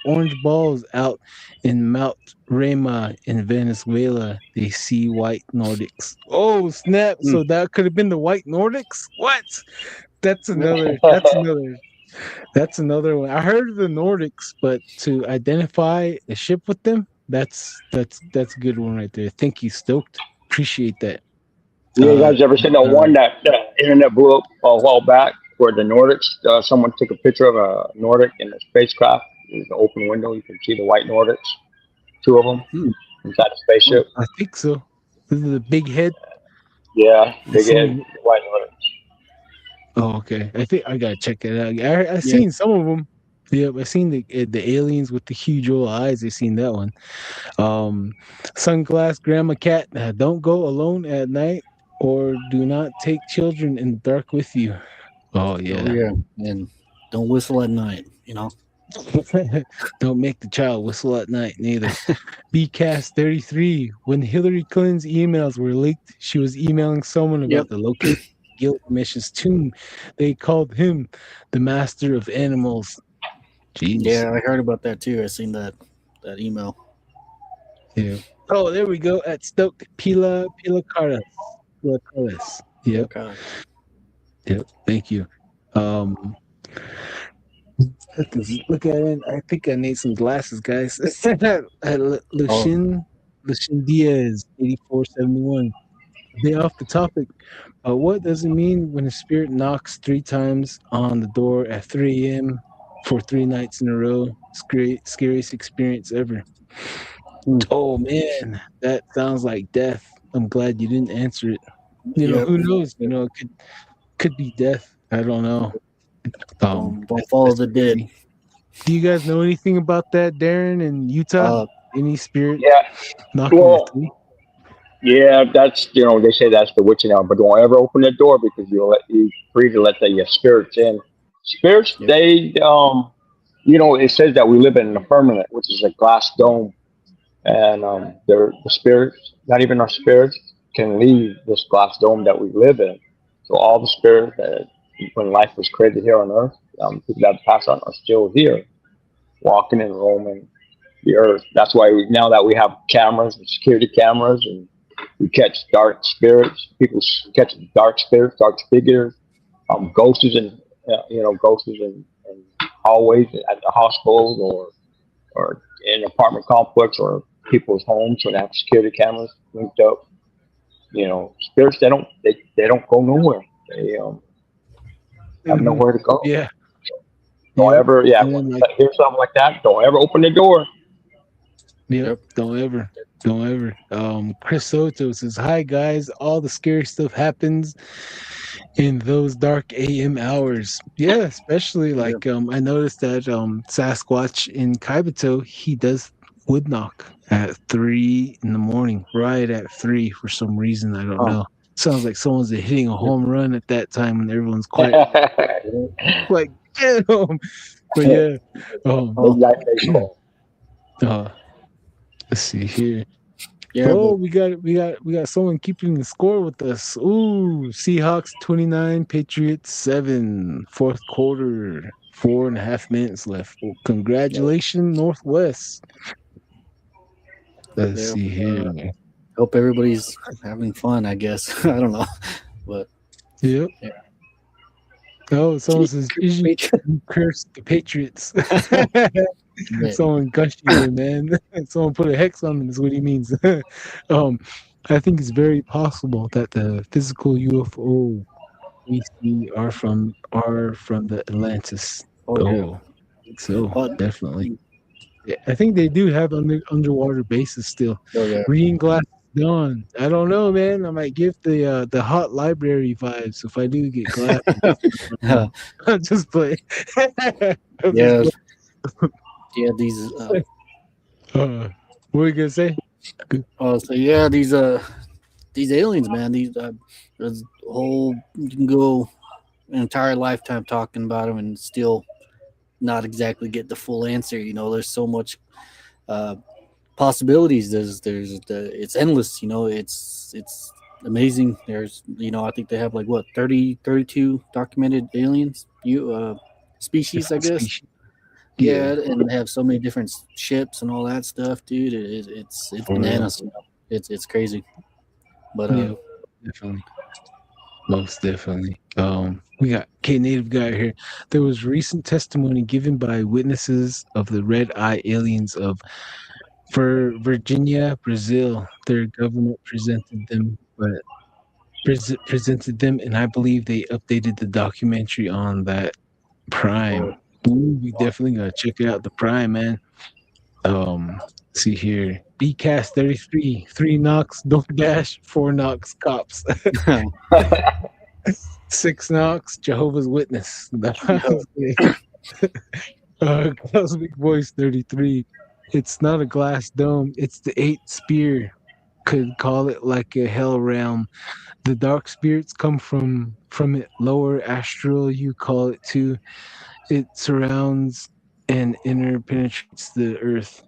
orange balls out in Mount Rema in Venezuela. They see white Nordics. Oh snap! Mm. So that could have been the white Nordics. What? That's another. That's another. That's another one. I heard of the Nordics, but to identify a ship with them, that's a good one right there. Thank you, Stoked. Appreciate that. You Uh, guys ever seen the one that internet blew up a while back where the Nordics, someone took a picture of a Nordic in a spacecraft. There's an open window. You can see the white Nordics, two of them Hmm. inside the spaceship. I think so. This is the big head. Yeah, I big head, seen. white Nordics. Oh, okay. I think I gotta check that out. I Yeah. seen some of them. Yep, I seen the aliens with the huge old eyes. I seen that one. Sunglass Grandma Cat. Don't go alone at night, or do not take children in the dark with you. Oh Oh yeah. yeah. And don't whistle at night. You know. Don't make the child whistle at night neither. BCast 33. When Hillary Clinton's emails were leaked, she was emailing someone Yep. about the location of Gilgamesh's tomb. They called him the master of animals. Jeez. Yeah, I heard about that too. I seen that email. Yeah. Oh, there we go. At Stoke Pila Caras. Pila Caras. Yep. Okay. Yep. Thank you. Look at it. I think I need some glasses, guys. Lucien Diaz, 8471. They off the topic. What does it mean when a spirit knocks 3 times on the door at 3 a.m. for 3 nights in a row? Scariest experience ever. Oh man, that sounds like death. I'm glad you didn't answer it. Yep. Who knows? It could be death. I don't know. Don't follow the dead. Crazy. Do you guys know anything about that, Darren in Utah? Any spirit Yeah. knocking Well, at 3? yeah, that's they say that's the witching hour, but don't ever open the door because you free to let the spirits in. Spirits, Yep. they it says that we live in a firmament, which is a glass dome, and they're the spirits, not even our spirits. can leave this glass dome that we live in. So all the spirits that when life was created here on Earth, people that passed on are still here, walking and roaming the Earth. That's why now that we have cameras and security cameras, and we catch dark spirits, people catch dark spirits, dark figures, ghosts and ghosts in hallways at the hospitals or in an apartment complex or people's homes when they have security cameras linked up. Spirits they don't go nowhere. They have nowhere to go. Yeah. Don't Yep. ever, And then, when you hear something like that, don't ever open the door. Yep. Don't ever. Chris Soto says, "Hi guys, all the scary stuff happens in those dark AM hours." Yeah, especially like I noticed that Sasquatch in Kaibito, he does wood knock at 3 in the morning, right at 3 for some reason. I don't know. Sounds like someone's hitting a home run at that time when everyone's quiet. Like, damn. But yeah. Midnight baseball. Let's see here. Yeah, we got someone keeping the score with us. Ooh, Seahawks 29, Patriots 7, fourth quarter, 4.5 minutes left. Well, congratulations, Northwest. Let's see here. Hope everybody's having fun, I guess. I don't know. But yep. Yeah. Oh, someone says you curse the Patriots. Someone gushed you there, man. Someone put a hex on them is what he means. I think it's very possible that the physical UFO we see are from the Atlantis. Definitely. Yeah, I think they do have underwater bases still. Reading glasses done. I don't know, man. I might give the hot library vibes if I do get glasses. I'm just playing. Yeah, these. What were you gonna say? So yeah, these aliens, man. There's whole you can go an entire lifetime talking about them and still not exactly get the full answer. There's so much possibilities. It's endless. It's amazing. There's I think they have like 32 documented aliens species, I guess. Yeah, and they have so many different ships and all that stuff, dude. It's bananas. It's crazy. But definitely, most definitely. We got Native guy here. There was recent testimony given by witnesses of the red eye aliens for Virginia, Brazil. Their government presented them, and I believe they updated the documentary on that Prime. Ooh, we definitely gotta check it out. The Prime, man. See here. BCast 33, 3 knocks, don't dash, 4 knocks, cops. 6 knocks, Jehovah's Witness. Cosmic Voice 33. It's not a glass dome, it's the 8th spear. Could call it like a hell realm. The dark spirits come from it. Lower astral, you call it too. It surrounds and interpenetrates the earth.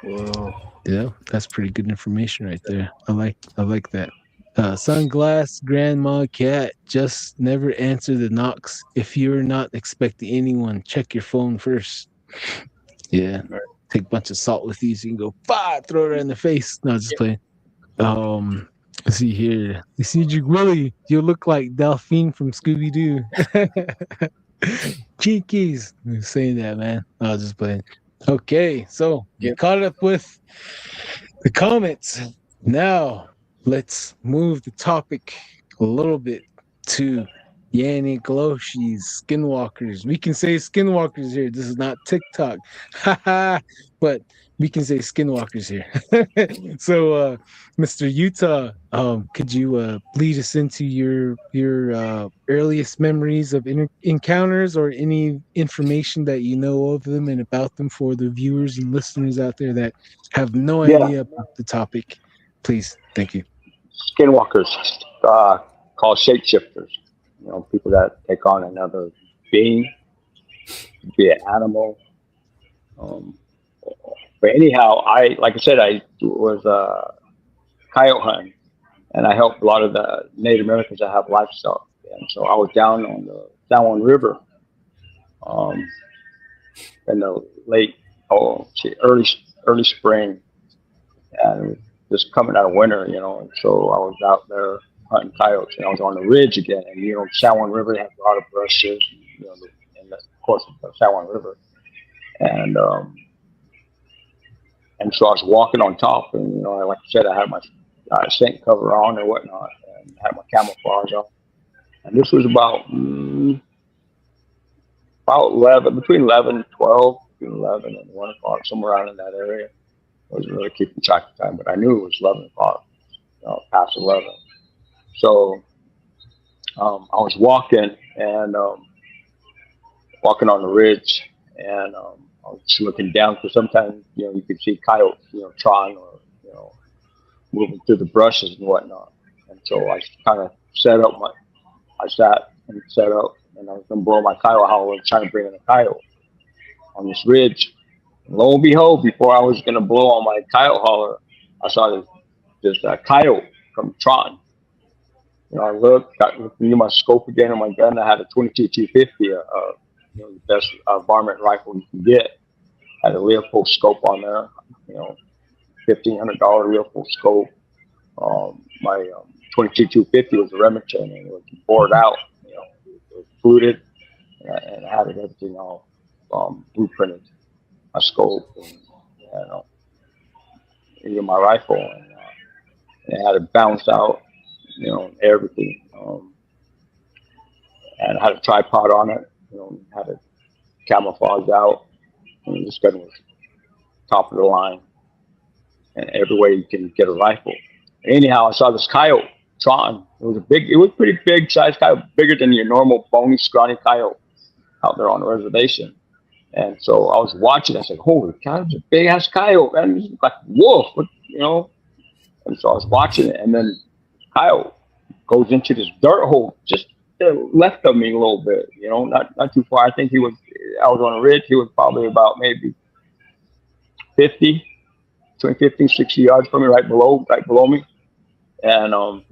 Whoa. Yeah, that's pretty good information right there. I like that. Sunglass Grandma Cat, just never answer the knocks. If you're not expecting anyone, check your phone first. Yeah. Take a bunch of salt with you so you can go, throw it in the face. No, just playing. Let's see here. Cedric Willie, you look like Delphine from Scooby-Doo. Cheekies. I'm saying that, man. I was just playing. Okay, so you caught up with the comments. Now, let's move the topic a little bit to Yanni Galoshi's Skinwalkers. We can say Skinwalkers here. This is not TikTok. But we can say Skinwalkers here. So, Mr. Utah, could you lead us into your earliest memories of encounters or any information that you know of them and about them for the viewers and listeners out there that have no idea about the topic? Please, thank you. Skinwalkers, called shapeshifters. People that take on another being, be an animal. But anyhow, I was coyote hunting and I helped a lot of the Native Americans that have livestock. And so I was down on the San Juan River um, in the early spring, and it was just coming out of winter, And so I was out there hunting coyotes, and I was on the ridge again. And San Juan River has a lot of brushes, and of course the San Juan River, and so I was walking on top, and like I said, I had my scent cover on or whatnot, and had my camouflage on. And this was about 11, between 11 and 12, between 11 and 1 o'clock, somewhere around in that area. I wasn't really keeping track of time, but I knew it was 11 o'clock, past 11. So I was walking and walking on the ridge, and I was just looking down, because sometimes you could see coyotes trotting or moving through the brushes and whatnot. And so I kind of sat and set up, and I was gonna blow my coyote howler, trying to bring in a coyote on this ridge. And lo and behold, before I was gonna blow on my coyote howler, I saw this coyote come trotting. I looked into my scope again on my gun. I had a 22-250, the best varmint rifle you can get. Had a Leopold scope on there, $1,500 Leopold scope. My 22-250 was a Remington, and it was bored out, it was fluted, and I had everything all blueprinted. My scope and my rifle, and I had it bounced out, everything. And I had a tripod on it, had it camouflaged out. And this gun was top of the line, and every way you can get a rifle. Anyhow, I saw this coyote trotting. It was pretty big size coyote, bigger than your normal bony, scrawny coyote out there on the reservation. And so I was watching. I said, "Holy cow, it's a big ass coyote, man! It's like a wolf, And so I was watching it, and then coyote goes into this dirt hole just left of me a little bit, not too far. I think I was on a ridge. He was probably about maybe 50, between 50 and 60 yards from me, right below me. And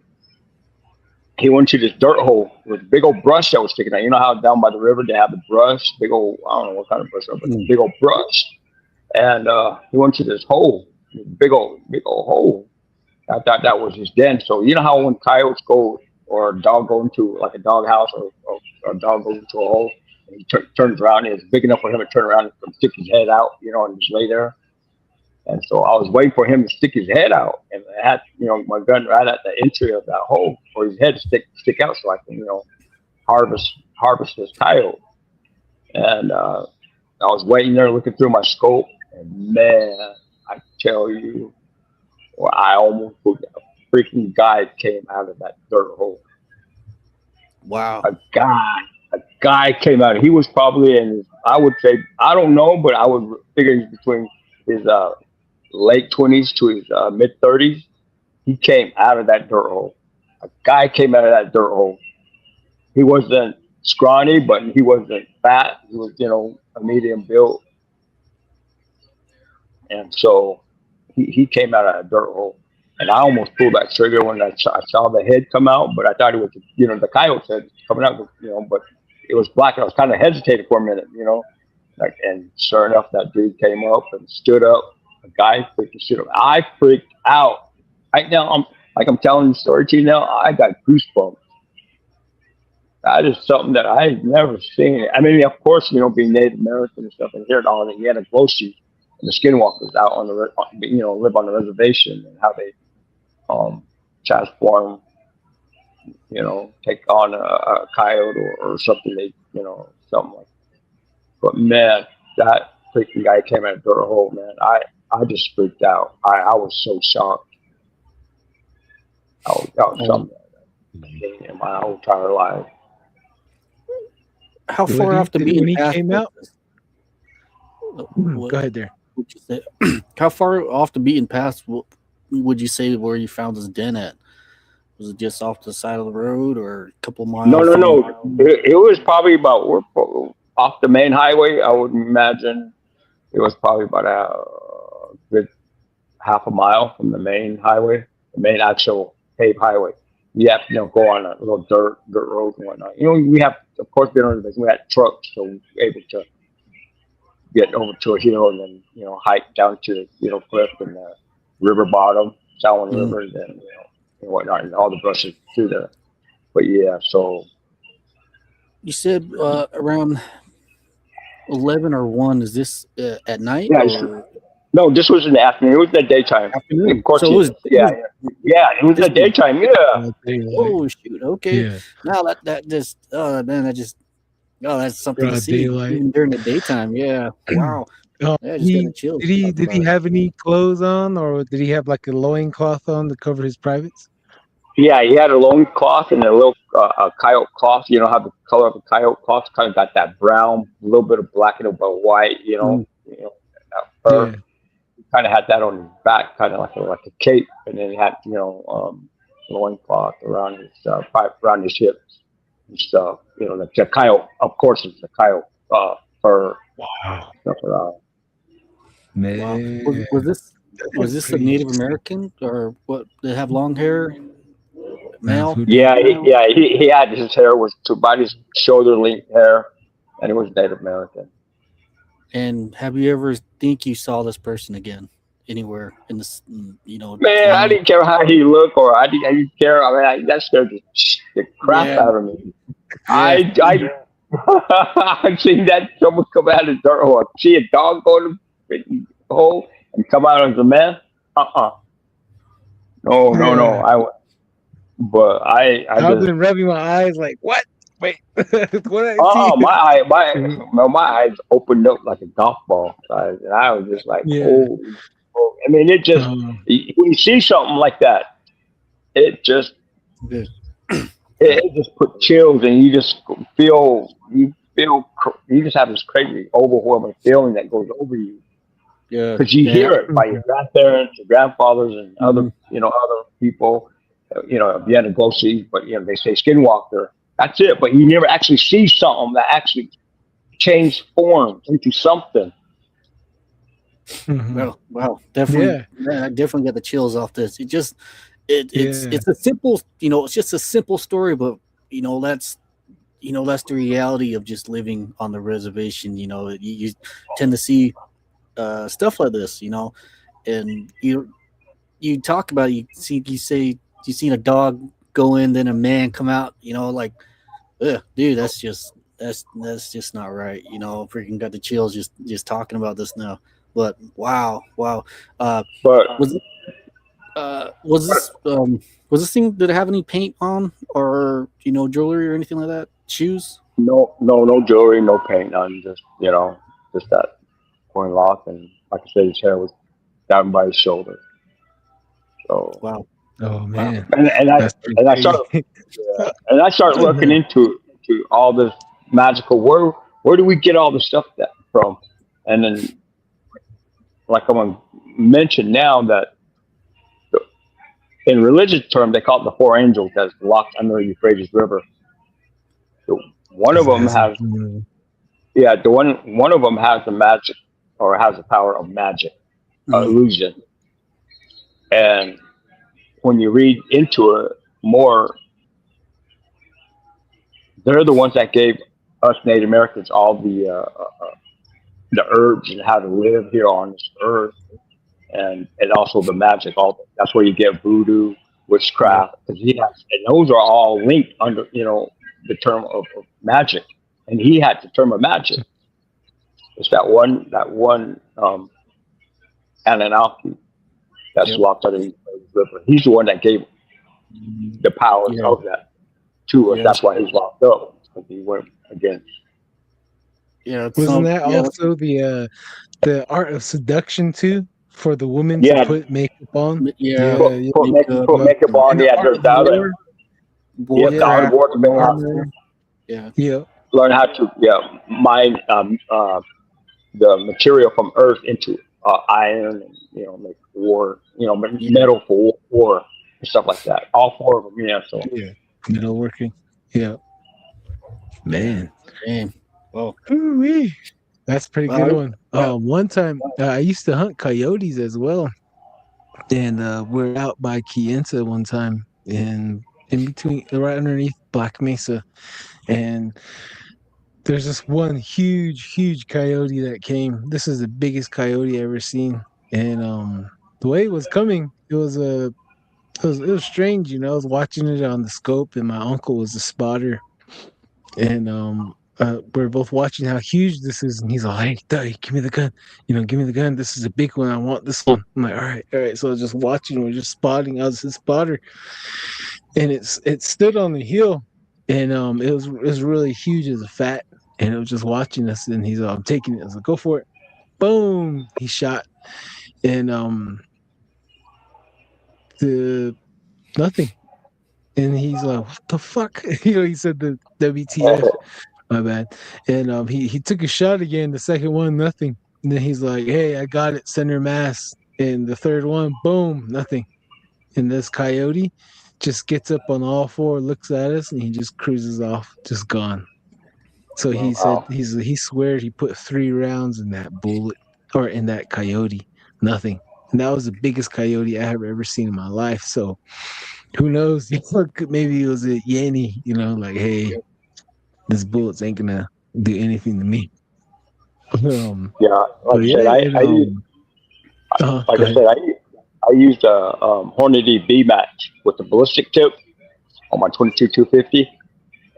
he went to this dirt hole with a big old brush that was sticking out. You know how down by the river they have the brush, big old, I don't know what kind of brush, but big old brush. And he went to this hole, big old hole. I thought that was his den. So you know how when coyotes go, or a dog go into like a dog house, or a dog goes into a hole, and he turns around, and it's big enough for him to turn around and stick his head out, and just lay there. And so I was waiting for him to stick his head out, and I had, my gun right at the entry of that hole for his head to stick out, so I can, harvest this coyote. And I was waiting there, looking through my scope, and man, I tell you, I almost looked. A freaking guy came out of that dirt hole. Wow! A guy came out. He was probably I would say, I don't know, but I would figure he's between his late 20s to his mid 30s. He came out of that dirt hole. A guy came out of that dirt hole. He wasn't scrawny, but he wasn't fat. He was, a medium build. And so he came out of that dirt hole. And I almost pulled that trigger when I saw the head come out, but I thought it was, the coyote's head coming out, but it was black. And I was kind of hesitating for a minute, and sure enough, that dude came up and stood up. A guy freaking stood up. I freaked out. Right now, I'm telling the story to you now, I got goosebumps. That is something that I've never seen. I mean, of course, being Native American and stuff, and hearing all that, you had a glow sheet and the SkinWalkers out on live on the reservation, and how they transform, take on a coyote or something, something like that. But man, that freaking guy came out of the dirt hole, man. I just freaked out. I was so shocked. That was something in my whole entire life. How far off the beaten path? Came out? Go ahead there. How far off the beaten path would you say where you found his den at? Was it just off the side of the road, or a couple miles? No. It was probably about off the main highway. I would imagine it was probably about a good half a mile from the main highway, the main actual paved highway. You have to, go on a little dirt road and whatnot. We have, of course, been on the base. We had trucks, so we were able to get over to a hill and then, hike down to, cliff and river bottom, Salmon River, and then, and whatnot, and all the brushes through there. But yeah, so. You said around 11 or 1. Is this at night? Yeah, no, this was in the afternoon. It was the daytime. Afternoon. Of course, so it was the daytime. Yeah. Oh shoot! Okay. Yeah. Now that just that's something to see Daylight. even during the daytime. Yeah. Wow. Yeah, just got the chills did he talking about it. have any clothes on, or did he have like a loincloth on to cover his privates? Yeah, he had a loincloth and a little coyote cloth. You know how the color of a coyote cloth kind of got that brown, a little bit of black and a bit of white. That fur. Yeah. He kind of had that on his back, kind of like a cape, and then he had loincloth around his hips and stuff. The coyote, of course, it's the coyote fur. Wow. Stuff around. Man. Wow. Was this a Native American or what? They have long hair, male? Yeah, he had his hair was to about his shoulder length hair, and it was Native American. And have you ever think you saw this person again anywhere in this? Man, I didn't care how he looked, or I didn't care. I mean, that scared the crap out of me. Yeah. I've seen that someone come out of the dirt hole. See a dog go to the hole and come out as a man. No. I've been rubbing my eyes like, what? Wait, what? My eyes opened up like a golf ball, and I was just like, oh. I mean, it just when you see something like that, it just put chills, and you just you just have this crazy, overwhelming feeling that goes over you. Yeah, because you hear it by your grandparents, your grandfathers, and other people. If you had to go see, but they say skinwalker. That's it. But you never actually see something that actually changed form into something. Mm-hmm. Wow, definitely. Yeah, I definitely got the chills off this. It's a simple, it's just a simple story, but that's the reality of just living on the reservation. You tend to see stuff like this, and you talk about it, you say you seen a dog go in, then a man come out, like, dude, that's just not right. Freaking got the chills just talking about this now. But wow. But was this thing, did it have any paint on, or jewelry or anything like that? Shoes? No jewelry, no paint on. Just that coin lock, and like I said, his hair was down by his shoulder. So wow. Oh man. And I started looking into all this magical. Where do we get all the stuff from? And then, like I'm gonna mention now, that in religious term they call it the 4 angels that's locked under the Euphrates River. So one of them has one of them has the magic, or has the power of magic, illusion. And when you read into it more, they're the ones that gave us Native Americans all the herbs and how to live here on this earth, and also the magic. That's where you get voodoo, witchcraft, and those are all linked under the term of magic, and he had the term of magic. It's that one Anunnaki that's locked under the river. He's the one that gave the power of that to us. That's why he's locked up, because he went against. Yeah, wasn't that also the art of seduction too, for the woman to put makeup on? Put makeup on. There's the other. Learn how to mine the material from earth into iron, and make war, metal for war and stuff like that. All 4 of them, So metalworking, man. Well, that's a pretty good one. One time I used to hunt coyotes as well, and we're out by Kayenta one time, in between, right underneath Black Mesa, and there's this one huge coyote that came. This is the biggest coyote I ever seen, and the way it was coming, it was strange. You know, I was watching it on the scope, and my uncle was a spotter, and we're both watching how huge this is, and he's like, "Hey, Daddy, give me the gun. You know, give me the gun. This is a big one. I want this one." I'm like, all right." So I was just watching. We're just spotting. I was his spotter, and it stood on the hill, and it was really huge as a fat, and it was just watching us. And he's I'm taking it. I was like, "Go for it!" Boom! He shot, and the nothing. And he's like, "What the fuck?" You know, he said the WTF. My bad. And he took a shot again. The second one, nothing. And then he's like, "Hey, I got it, center mass." And the third one, boom, nothing. And this coyote just gets up on all four, looks at us, and he just cruises off, just gone. So he said Wow. he swears he put 3 rounds in that bullet or in that coyote, nothing. And that was the biggest coyote I have ever seen in my life. So who knows? Maybe it was a Yanny, you know, like, hey, this bullets ain't gonna do anything to me. Yeah, But like I yeah, said, and like go I ahead. said, I used a Hornady B match with the ballistic tip on my 22 250,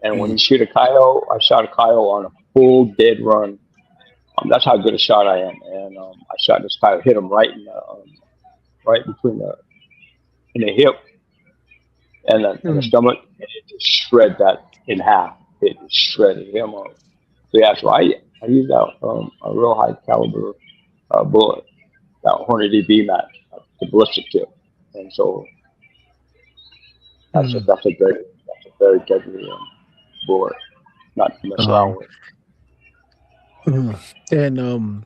and when Mm. you shoot a coyote, I shot a coyote on a full dead run. That's how good a shot I am, and I shot this coyote, hit him right in the right between the in the hip and the Mm, stomach, and it just shred that in half. It just shredded him up. So yeah, so I used that a real high caliber bullet, that Hornady B match, the ballistic tip, and so mm. that's a very deadly bullet, not to mess Um, around with. mm. And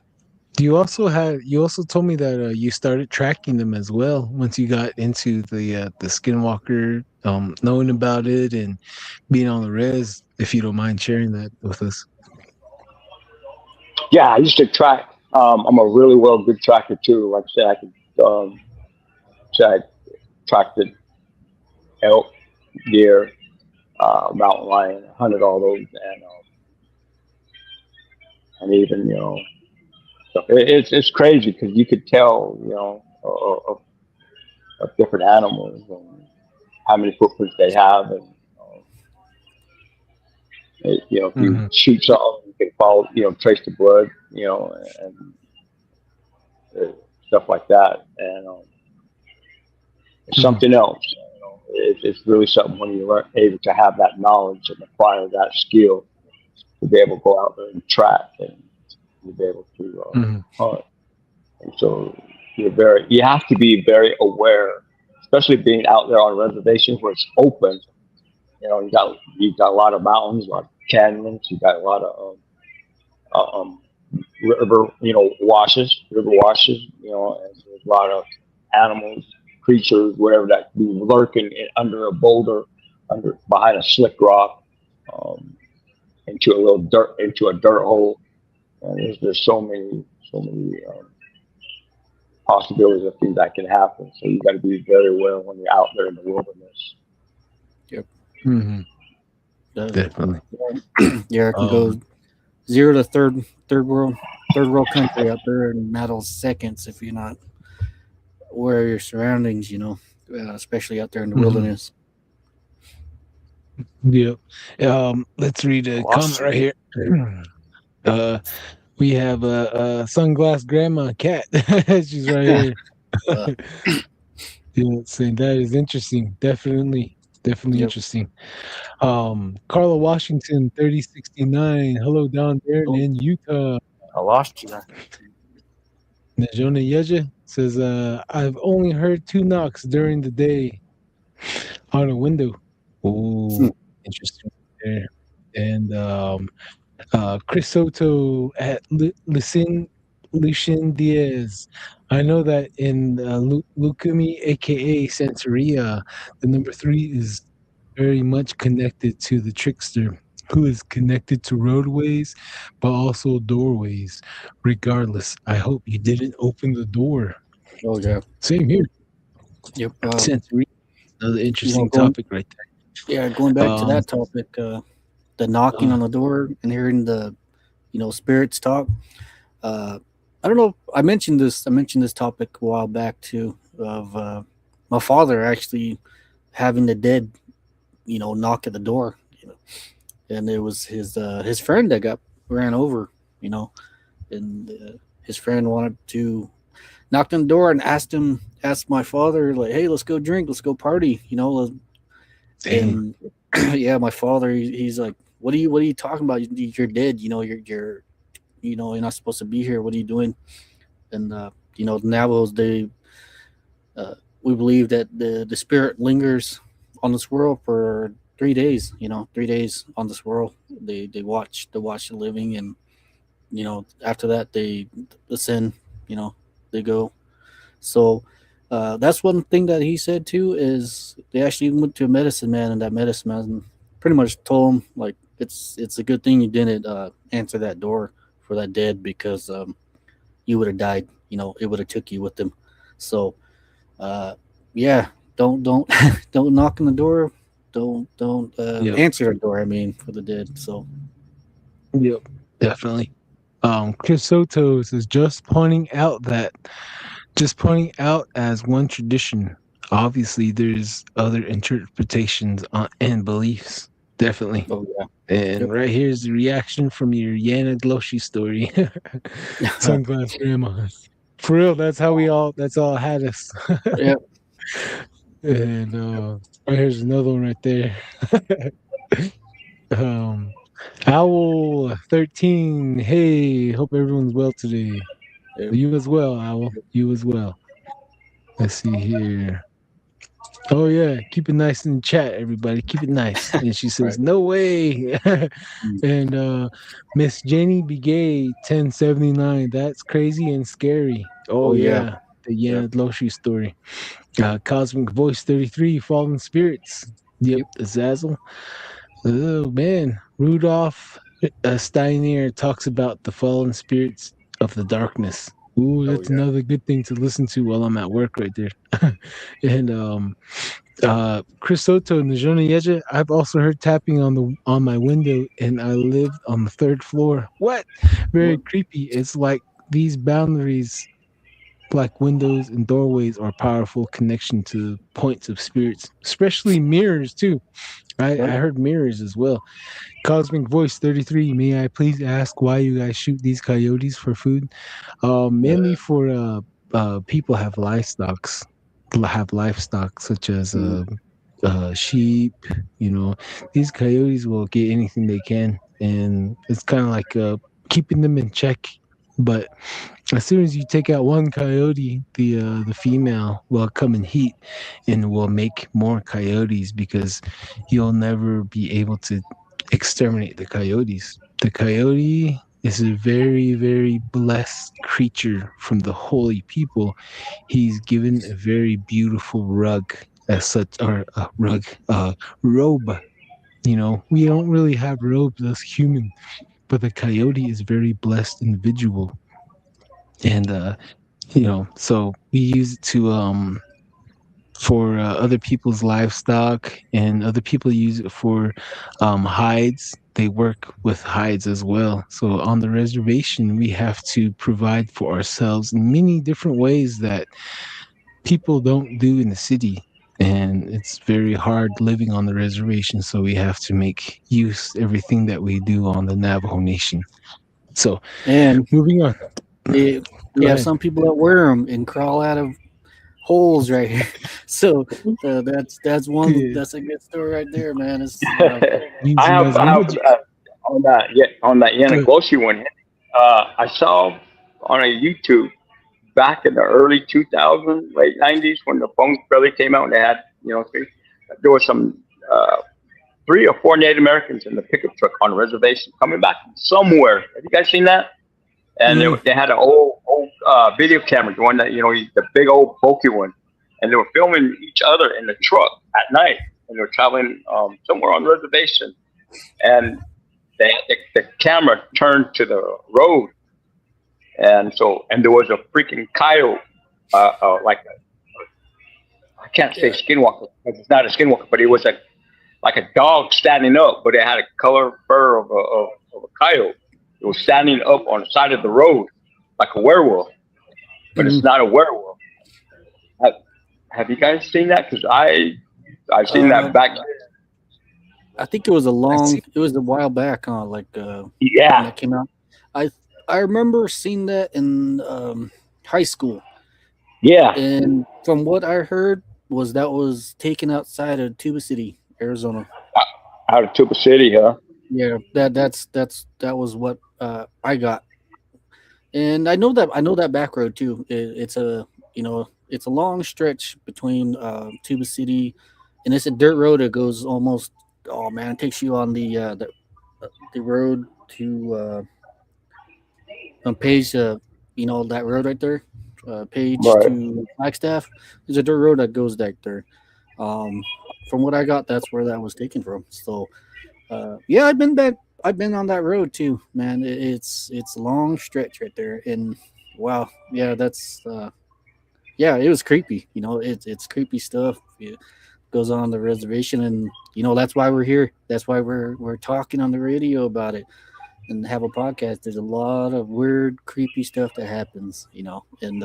you also told me that you started tracking them as well once you got into the Skinwalker, knowing about it and being on the res. If you don't mind sharing that with us. Yeah, I used to track. I'm a really well good tracker too. Like I said, I could say I tracked the elk, deer, mountain lion, hunted all those, and even so it's crazy because you could tell of different animals and how many footprints they have, and if you Hmm. shoot something, you can follow, trace the blood, and stuff like that, and it's Hmm. something else. It's really something when you're able to have that knowledge and acquire that skill to be able to go out there and track and to be able to Hmm. hunt. And so you have to be very aware, especially being out there on reservations where it's open. You got a lot of mountains, a lot of canyons, you got a lot of river, river washes, and there's a lot of animals, creatures, whatever that could be lurking under a boulder, under behind a slick rock, um, into a dirt hole. And there's so many possibilities of things that can happen. So you got to be very aware when you're out there in the wilderness. Yep. Hmm. The, Definitely. yeah, it can go Um, 0 to third world country out there in a matter of seconds if you're not aware of your surroundings. Especially out there in the mhm. wilderness. Yep. Let's read I a comment lost right you. here. Uh, we have a sunglass grandma cat. She's right here. Uh, Yeah, saying that is interesting. Definitely yep. interesting. Carla Washington, 3069. Hello down there Oh, in Utah. I lost you. Najona Yeja says, I've only heard 2 knocks during the day on a window. hmm. Oh, interesting there. And Chris Soto at Lucien Diaz. I know that in Lukumi, aka Santeria, the number 3 is very much connected to the trickster, who is connected to roadways, but also doorways. Regardless, I hope you didn't open the door. Oh, yeah. Same here, Yep. Santeria. another interesting topic right there. Yeah, going back to that topic, the knocking on the door and hearing the, spirits talk. I don't know. I mentioned this topic a while back too, of my father actually having the dead, knock at the door, and it was his friend that got ran over, and his friend wanted to knock on the door and asked my father, like, hey, let's go drink, let's go party, and yeah, my father, he's like, what are you talking about? You're dead, you're not supposed to be here. What are you doing? And the Navajos, we believe that the spirit lingers on this world for 3 days. 3 days on this world. They watch the living, and after that they ascend. They go. So that's one thing that he said too, is they actually went to a medicine man, and that medicine man pretty much told him, like, it's a good thing you didn't answer that door for that dead, because you would have died. It would have took you with them. So yeah, don't don't knock on the door. Don't answer the door. I mean, for the dead. So yep, definitely. Chris Soto says just pointing out as one tradition. Obviously, there's other interpretations and beliefs. Definitely. Oh yeah. And right here's the reaction from your Yana Gloshi story. Sunglass grandmas. For real, that's all had us. Yeah. And right here's another one right there. Owl 13. Hey, hope everyone's well today. You as well, Owl. You as well. Let's see here. Oh yeah, keep it nice in the chat, everybody. Keep it nice. And she says, "No way." And Miss Jenny Begay 1079. That's crazy and scary. Oh yeah, the Yana Loshi story. Cosmic Voice 33. Fallen Spirits. Yep. Azazel. Oh man, Rudolph Steiner talks about the fallen spirits of the darkness. Ooh, that's another good thing to listen to while I'm at work right there. And Chris Soto, Najona Yeja, I've also heard tapping on my window, and I lived on the 3rd floor. What? Very creepy. It's like these boundaries, like windows and doorways, are powerful connection to points of spirits, especially mirrors too. I heard mirrors as well. Cosmic Voice 33, may I please ask why you guys shoot these coyotes for food? Mainly for people have livestock such as sheep. These coyotes will get anything they can, and it's kind of like keeping them in check. But as soon as you take out one coyote, the female will come in heat and will make more coyotes, because you'll never be able to exterminate the coyotes. The coyote is a very, very blessed creature from the holy people. He's given a very beautiful rug as such, or a robe. We don't really have robes as human, but the coyote is a very blessed individual. And so we use it to for other people's livestock, and other people use it for hides. They work with hides as well. So on the reservation, we have to provide for ourselves in many different ways that people don't do in the city. And it's very hard living on the reservation, so we have to make use everything that we do on the Navajo Nation. So, and moving on. We have some people that wear them and crawl out of holes right here. So that's one. Yeah. That's a good story right there, man. I have on that Yana Gloshi one. I saw on a YouTube back in the early 2000s, late 90s, when the phones barely came out, and they had there was some 3 or 4 Native Americans in the pickup truck on a reservation coming back from somewhere. Have you guys seen that? And they had an old video camera, the one that the big old bulky one, and they were filming each other in the truck at night, and they were traveling somewhere on the reservation, and the camera turned to the road, and there was a freaking coyote, like can't say skinwalker because it's not a skinwalker, but it was like a dog standing up, but it had a color fur of a coyote. It was standing up on the side of the road like a werewolf, but it's not a werewolf. Have you guys seen that? Because I've seen that back. I think it was a while back, huh? Like when Yeah, that came out. I remember seeing that in high school, yeah. and from what I heard was taken outside of Tuba City, Arizona. Out of Tuba City, huh? Yeah, that was what I got, and I know that back road too. It's a it's a long stretch between Tuba City, and it's a dirt road that goes almost. Oh man, it takes you on the road to Page. That road right there, Page Right. to Flagstaff. There's a dirt road that goes back there. From what I got, that's where that was taken from. So, yeah, I've been back. I've been on that road too, man. It's a long stretch right there, and wow, yeah, that's yeah, it was creepy. It's creepy stuff. It goes on the reservation, and that's why we're here. That's why we're talking on the radio about it and have a podcast. There's a lot of weird, creepy stuff that happens, and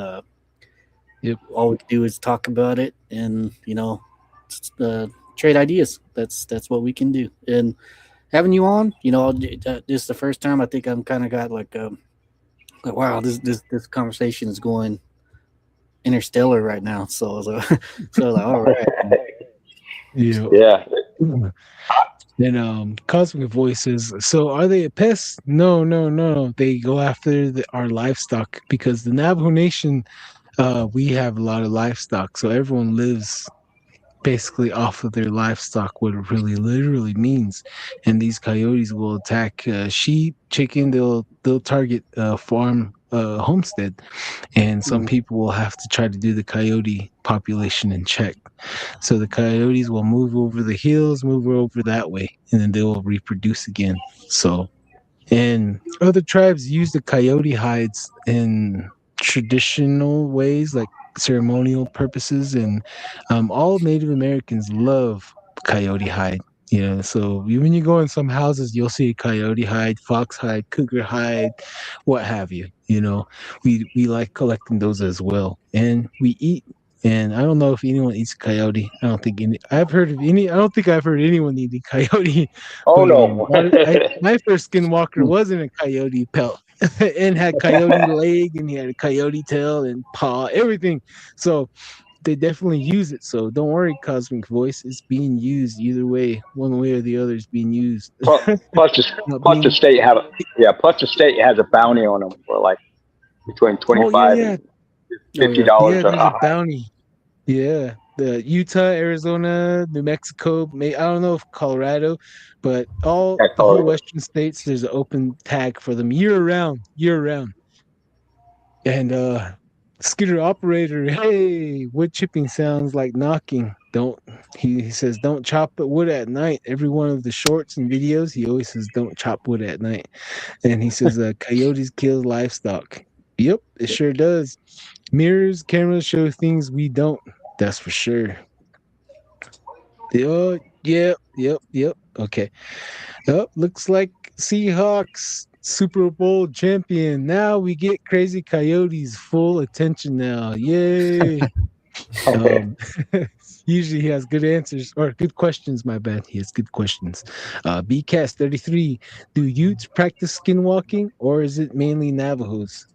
Yep. all we can do is talk about it and trade ideas. That's what we can do. And having you on, this is the first time I think I'm kind of got like wow, this conversation is going interstellar right now. So like, all right. Yeah. Then Cosmic Voices. So are they a pest? No. They go after our livestock because the Navajo Nation, we have a lot of livestock. So everyone lives basically off of their livestock, what it really literally means. And these coyotes will attack sheep, chicken. They'll target farm homestead, and some people will have to try to do the coyote population in check. So the coyotes will move over the hills, move over that way, and then they will reproduce again. So, and other tribes use the coyote hides in traditional ways, like ceremonial purposes, and all Native Americans love coyote hide. So when you go in some houses, you'll see coyote hide, fox hide, cougar hide, what have you. We like collecting those as well, and we eat. And I don't know if anyone eats coyote. I don't think any. I've heard of any. I don't think I've heard anyone eating coyote. Oh But no. my first skinwalker wasn't a coyote pelt, and had coyote leg, and he had a coyote tail and paw, everything. So they definitely use it. So don't worry, Cosmic Voice. It's being used either way, one way or the other. Is being used. plus, the state Plus the state has a bounty on them for like between $25 and $50. Yeah, there's a bounty. Yeah, the Utah, Arizona, New Mexico. I don't know if Colorado, but the whole Western states. There's an open tag for them year round. And Skidder operator, hey, wood chipping sounds like knocking. He says don't chop wood at night. Every one of the shorts and videos, he always says don't chop wood at night. And he says coyotes kill livestock. Yep, it sure does. Mirrors, cameras show things we don't. That's for sure. Oh, yep. Okay. Oh, looks like Seahawks Super Bowl champion. Now we get Crazy Coyotes full attention now. Yay. Usually he has good answers or good questions. My bad. He has good questions. BCast 33. Do Utes practice skinwalking or is it mainly Navajos?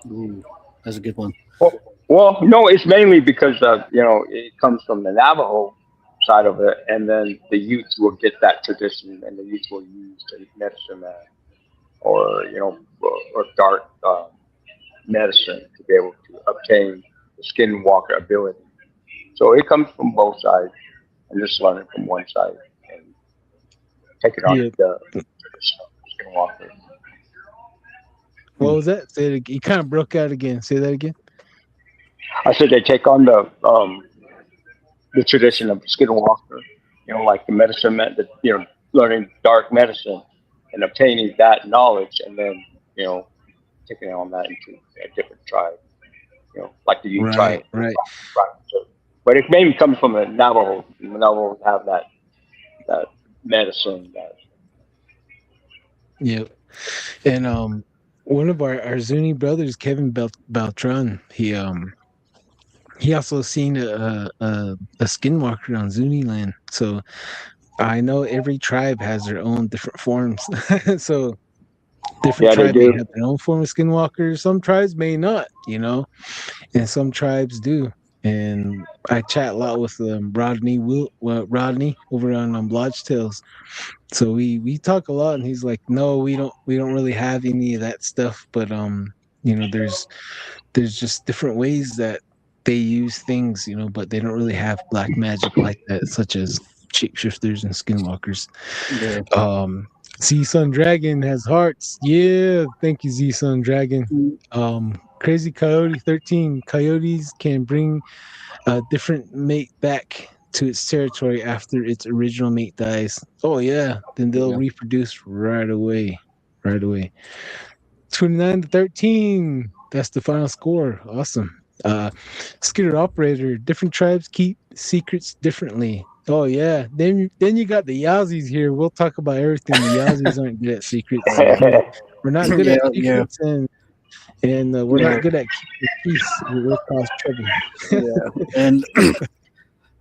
Ooh, that's a good one. Well, no, it's mainly because it comes from the Navajo side of it, and then the Utes will get that tradition, and the Utes will use the medicine man or dark medicine to be able to obtain the skinwalker ability. So it comes from both sides, and just learn it from one side and take it on the traditional skinwalker. What was that? Say it again. You kind of broke out again. Say that again. I said they take on the tradition of skinwalker, like the medicine man, learning dark medicine and obtaining that knowledge, and then taking on that into a different tribe, like the Ute tribe. Right. But it maybe comes from the Navajo. The Navajos have that medicine. That Yep. And one of our Zuni brothers, Kevin Beltran, he also seen a skinwalker on Zuni land. So I know every tribe has their own different forms. So different yeah, they tribe may do. have their own form of skinwalkers. Some tribes may not, and some tribes do. And I chat a lot with Rodney over on Lodge Tales. So we talk a lot, and he's like, "No, we don't really have any of that stuff, but there's just different ways that they use things, but they don't really have black magic like that, such as shapeshifters and skinwalkers." Yeah. Z Sun Dragon has hearts. Yeah, thank you, Z Sun Dragon. Crazy Coyote 13. Coyotes can bring a different mate back to its territory after its original mate dies. Oh yeah, then they'll Yeah. reproduce right away. Right away. 29-13. That's the final score. Awesome. Skittered operator. Different tribes keep secrets differently. Oh yeah. Then you got the Yazis here. We'll talk about everything. The Yazis aren't good at secrets. We're not good Yeah. at Yeah. secrets, and we're Yeah. not good at keeping peace. We'll cause trouble. Yeah. And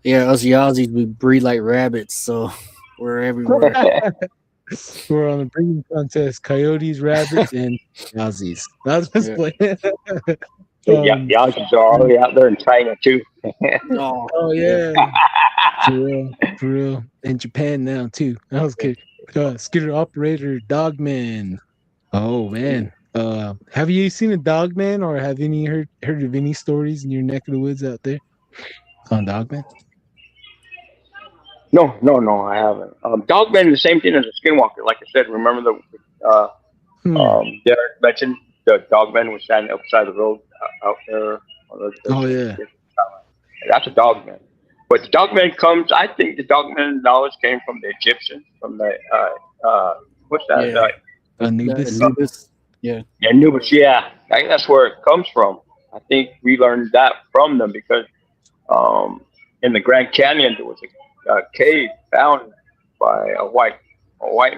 yeah, us Yazis, we breed like rabbits, so we're everywhere. We're on a breeding contest: coyotes, rabbits, and Yazis. That's just Yeah. playing. Yeah, the Yankees are all the way out there in China too. Oh, Oh yeah. yeah, for real. In Japan now too. That was good. Scooter operator, Dogman. Oh man. Have you seen a Dogman, or have any heard of any stories in your neck of the woods out there on Dogman? No, I haven't. Dogman is the same thing as a skinwalker. Like I said, remember Hmm. Derek mentioned the dogman was standing upside the road out there. On the Oh reservation. yeah. That's a dogman. But the dogman comes. I think the dogman knowledge came from the Egyptians, from the what's that? Yeah. Anubis. Anubis. Yeah. Anubis. Yeah, I think that's where it comes from. I think we learned that from them because um, in the Grand Canyon there was a cave found by a white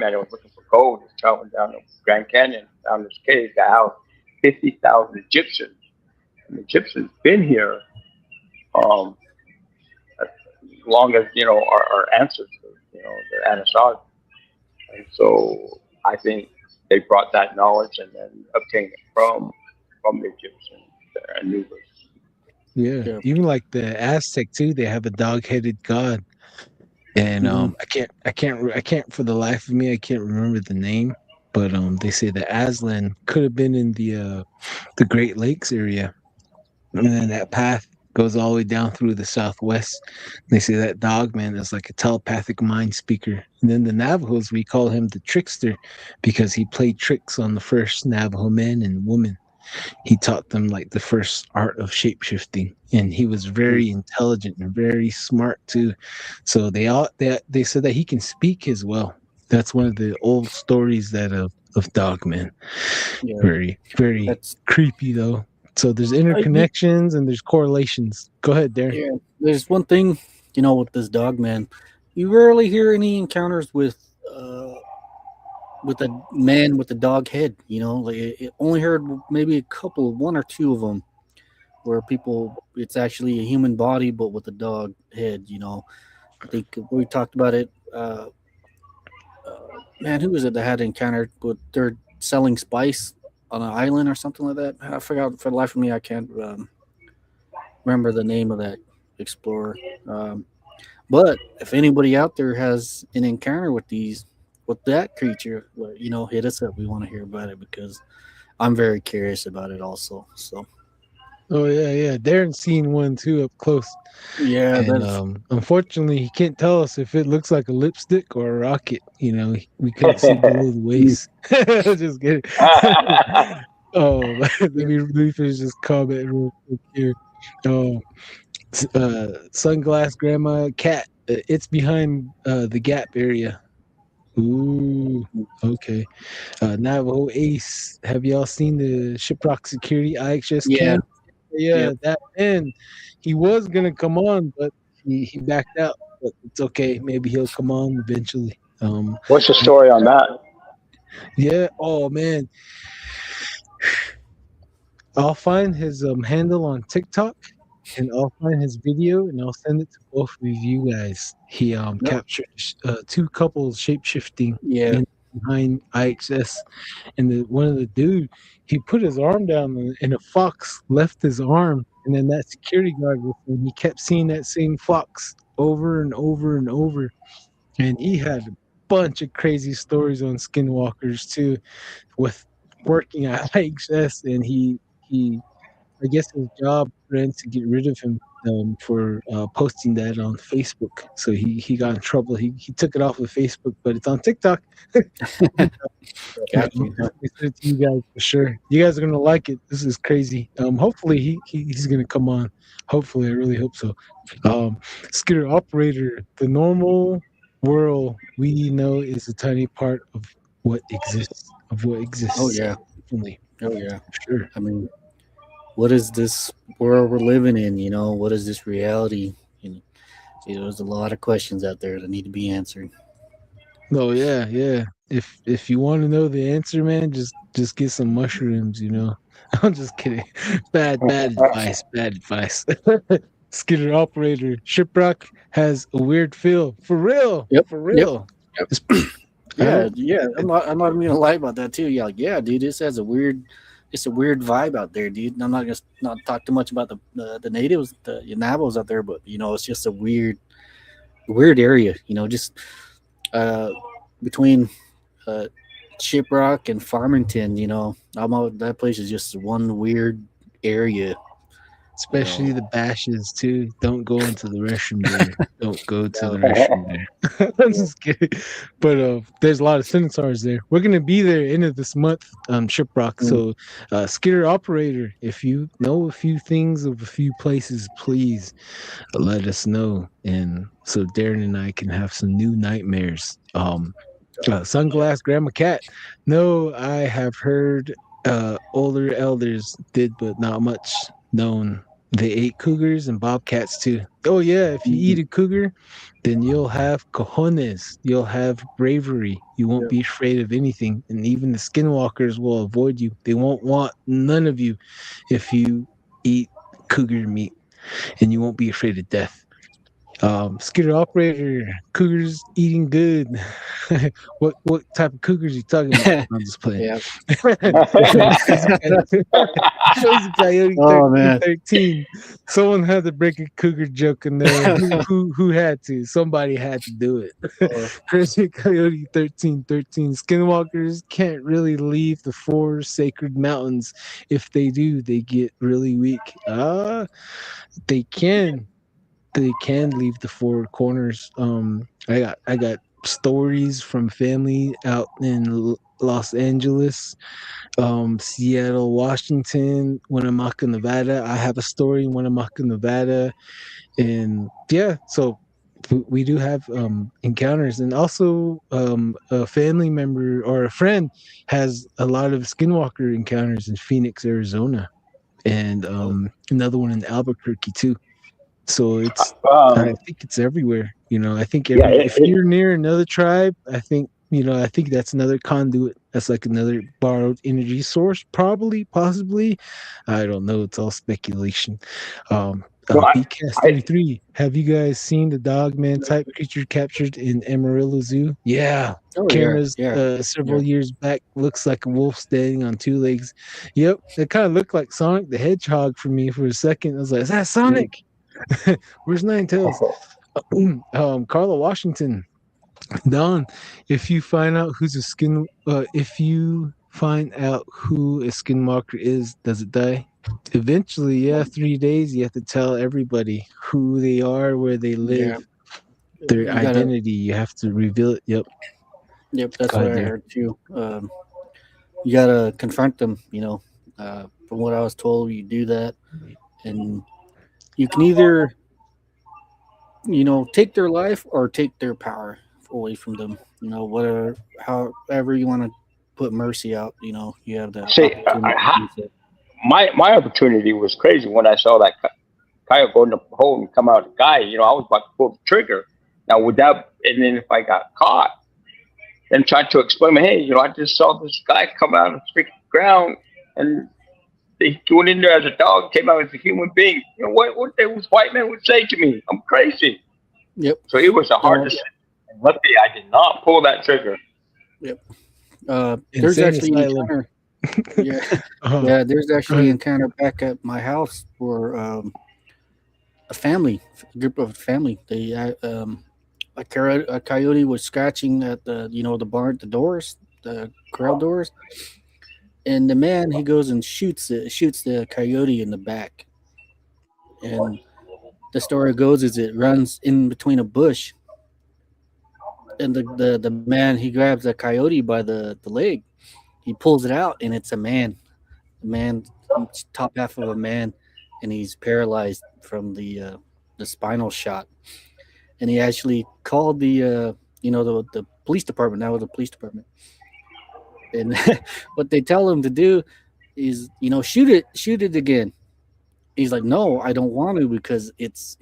man who was looking for gold. He's traveling down the Grand Canyon, found this cave that housed 50,000 Egyptians. And the Egyptians been here um, as long as our ancestors, the Anasazi. And so I think they brought that knowledge and then obtained it from the Egyptians and Anubis. Yeah. Yeah. Even like the Aztec too, they have a dog-headed god. And Mhm. I can't for the life of me, I can't remember the name. But they say that Aslan could have been in the Great Lakes area. And then that path goes all the way down through the southwest. They say that Dogman is like a telepathic mind speaker. And then the Navajos, we call him the trickster because he played tricks on the first Navajo men and women. He taught them like the first art of shapeshifting, and he was very intelligent and very smart too. So they said that he can speak as well. That's one of the old stories that of Dogman. Yeah. Very, very That's creepy though. So there's you, interconnections and there's correlations. Go ahead, Darren. yeah. There's one thing, with this dog man. You rarely hear any encounters with a man with a dog head. Like it only heard maybe one or two of them where it's actually a human body but with a dog head. I think we talked about it. Man, who was it that had encountered with they're selling spice on an island or something like that? I forgot for the life of me. I can't remember the name of that explorer. But if anybody out there has an encounter with that creature, hit us up. We want to hear about it because I'm very curious about it also. So Oh yeah. Darren's seen one too up close. yeah, And that's unfortunately he can't tell us if it looks like a lipstick or a rocket. We couldn't see below the waist. Just kidding. Oh, let me finish this comment real quick here. Oh, sunglass grandma cat. It's behind the gap area. Ooh, okay. Navajo Ace. Have y'all seen the Shiprock Security IHS yeah, cam? yeah, that man, he was gonna come on, but he backed out. But it's okay. Maybe he'll come on eventually. What's the story on that? Yeah. Oh man, I'll find his handle on TikTok, and I'll find his video, and I'll send it to both of you guys. He captured two couples shape shifting Yeah. behind IXS, and one of the dude, he put his arm down, and a fox left his arm, and then that security guard with him, he kept seeing that same fox over and over and over, and he had a bunch of crazy stories on Skinwalkers too, with working at IXS, and he I guess his job ran to get rid of him for posting that on Facebook. So he got in trouble. He took it off of Facebook, but it's on TikTok. Got you. We sent it to you guys for sure. You guys are gonna like it. This is crazy. Hopefully he's gonna come on. Hopefully, I really hope so. Skitter operator, the normal world we know is a tiny part of what exists. Oh yeah. Definitely. Oh yeah. Sure. I mean, what is this world we're living in? You know, what is this reality? There's a lot of questions out there that need to be answered. Oh yeah, yeah. If you want to know the answer, man, just get some mushrooms. I'm just kidding. Bad advice. Bad advice. Skitter operator Shiprock has a weird feel. For real. Yep. For real. Yep. Yep. Yeah. I'm not even gonna lie about that too. Yeah, dude. This has a weird vibe out there, dude. I'm not gonna not talk too much about the natives, the Navajos out there, but it's just a weird area. Just between Shiprock and Farmington. That place is just one weird area. Especially the bashes too. Don't go into the restroom there. Don't go to the restroom there. I'm just kidding. But there's a lot of centaurs there. We're gonna be there end of this month, Shiprock. So Skitter operator, if you know a few things of a few places, please let us know. And so Darren and I can have some new nightmares. Sunglass Grandma Cat. No, I have heard older elders did, but not much known. They ate cougars and bobcats too. Oh yeah, if you eat a cougar, then you'll have cojones. You'll have bravery. You won't be afraid of anything, and even the skinwalkers will avoid you. They won't want none of you if you eat cougar meat, and you won't be afraid of death. Skitter operator, cougars eating good. What type of cougars are you talking about? I'm just playing. Yeah. Crazy Coyote Oh, man. 13. Someone had to break a cougar joke in there. Who had to? Somebody had to do it. Crazy Coyote 13. Skinwalkers can't really leave the four sacred mountains. If they do, they get really weak. They can. They can leave the four corners. I got stories from family out in Los Angeles, Seattle, Washington, Winnemucca, Nevada. I have a story in Winnemucca, Nevada, and yeah, so we do have encounters, and also a family member or a friend has a lot of skinwalker encounters in Phoenix, Arizona, and another one in Albuquerque too. So it's I think it's everywhere. I think if you're near another tribe, I think that's another conduit. That's like another borrowed energy source, possibly. I don't know. It's all speculation. BCast 33. Have you guys seen the dogman type creature captured in Amarillo Zoo? Yeah. Cameras several years back looks like a wolf standing on two legs. Yep. It kind of looked like Sonic the Hedgehog for me for a second. I was like, is that Sonic? Where's Nine Tails? Carla Washington. Don, if you find out who a skinwalker is, does it die? Eventually, yeah, 3 days, you have to tell everybody who they are, where they live, their identity. You have to reveal it. Yep, that's what I heard too. You gotta confront them. From what I was told, you do that, and you can either, take their life or take their power away from them. However you want to put mercy out. You have that. my opportunity was crazy when I saw that coyote go in the hole and come out the guy. You know, I was about to pull the trigger. Now, would that, and then if I got caught, then tried to explain, hey, you know, I just saw this guy come out of the freaking ground and he went in there as a dog, came out as a human being. You know, what those white men would say to me? I'm crazy. Yep. So it was a hard decision. Luckily, I did not pull that trigger. Yep. There's actually an encounter. Yeah, there's actually an encounter back at my house where a group of family, they a coyote was scratching at the the doors, the corral doors, and the man, he goes and shoots the coyote in the back. And the story goes is it runs in between a bush, and the man, he grabs the coyote by the leg, he pulls it out, and it's a man, top half of a man, and he's paralyzed from the spinal shot. And he actually called the police department. Now with the police department, and what they tell him to do is, shoot it again. He's like, no, I don't want to, because it's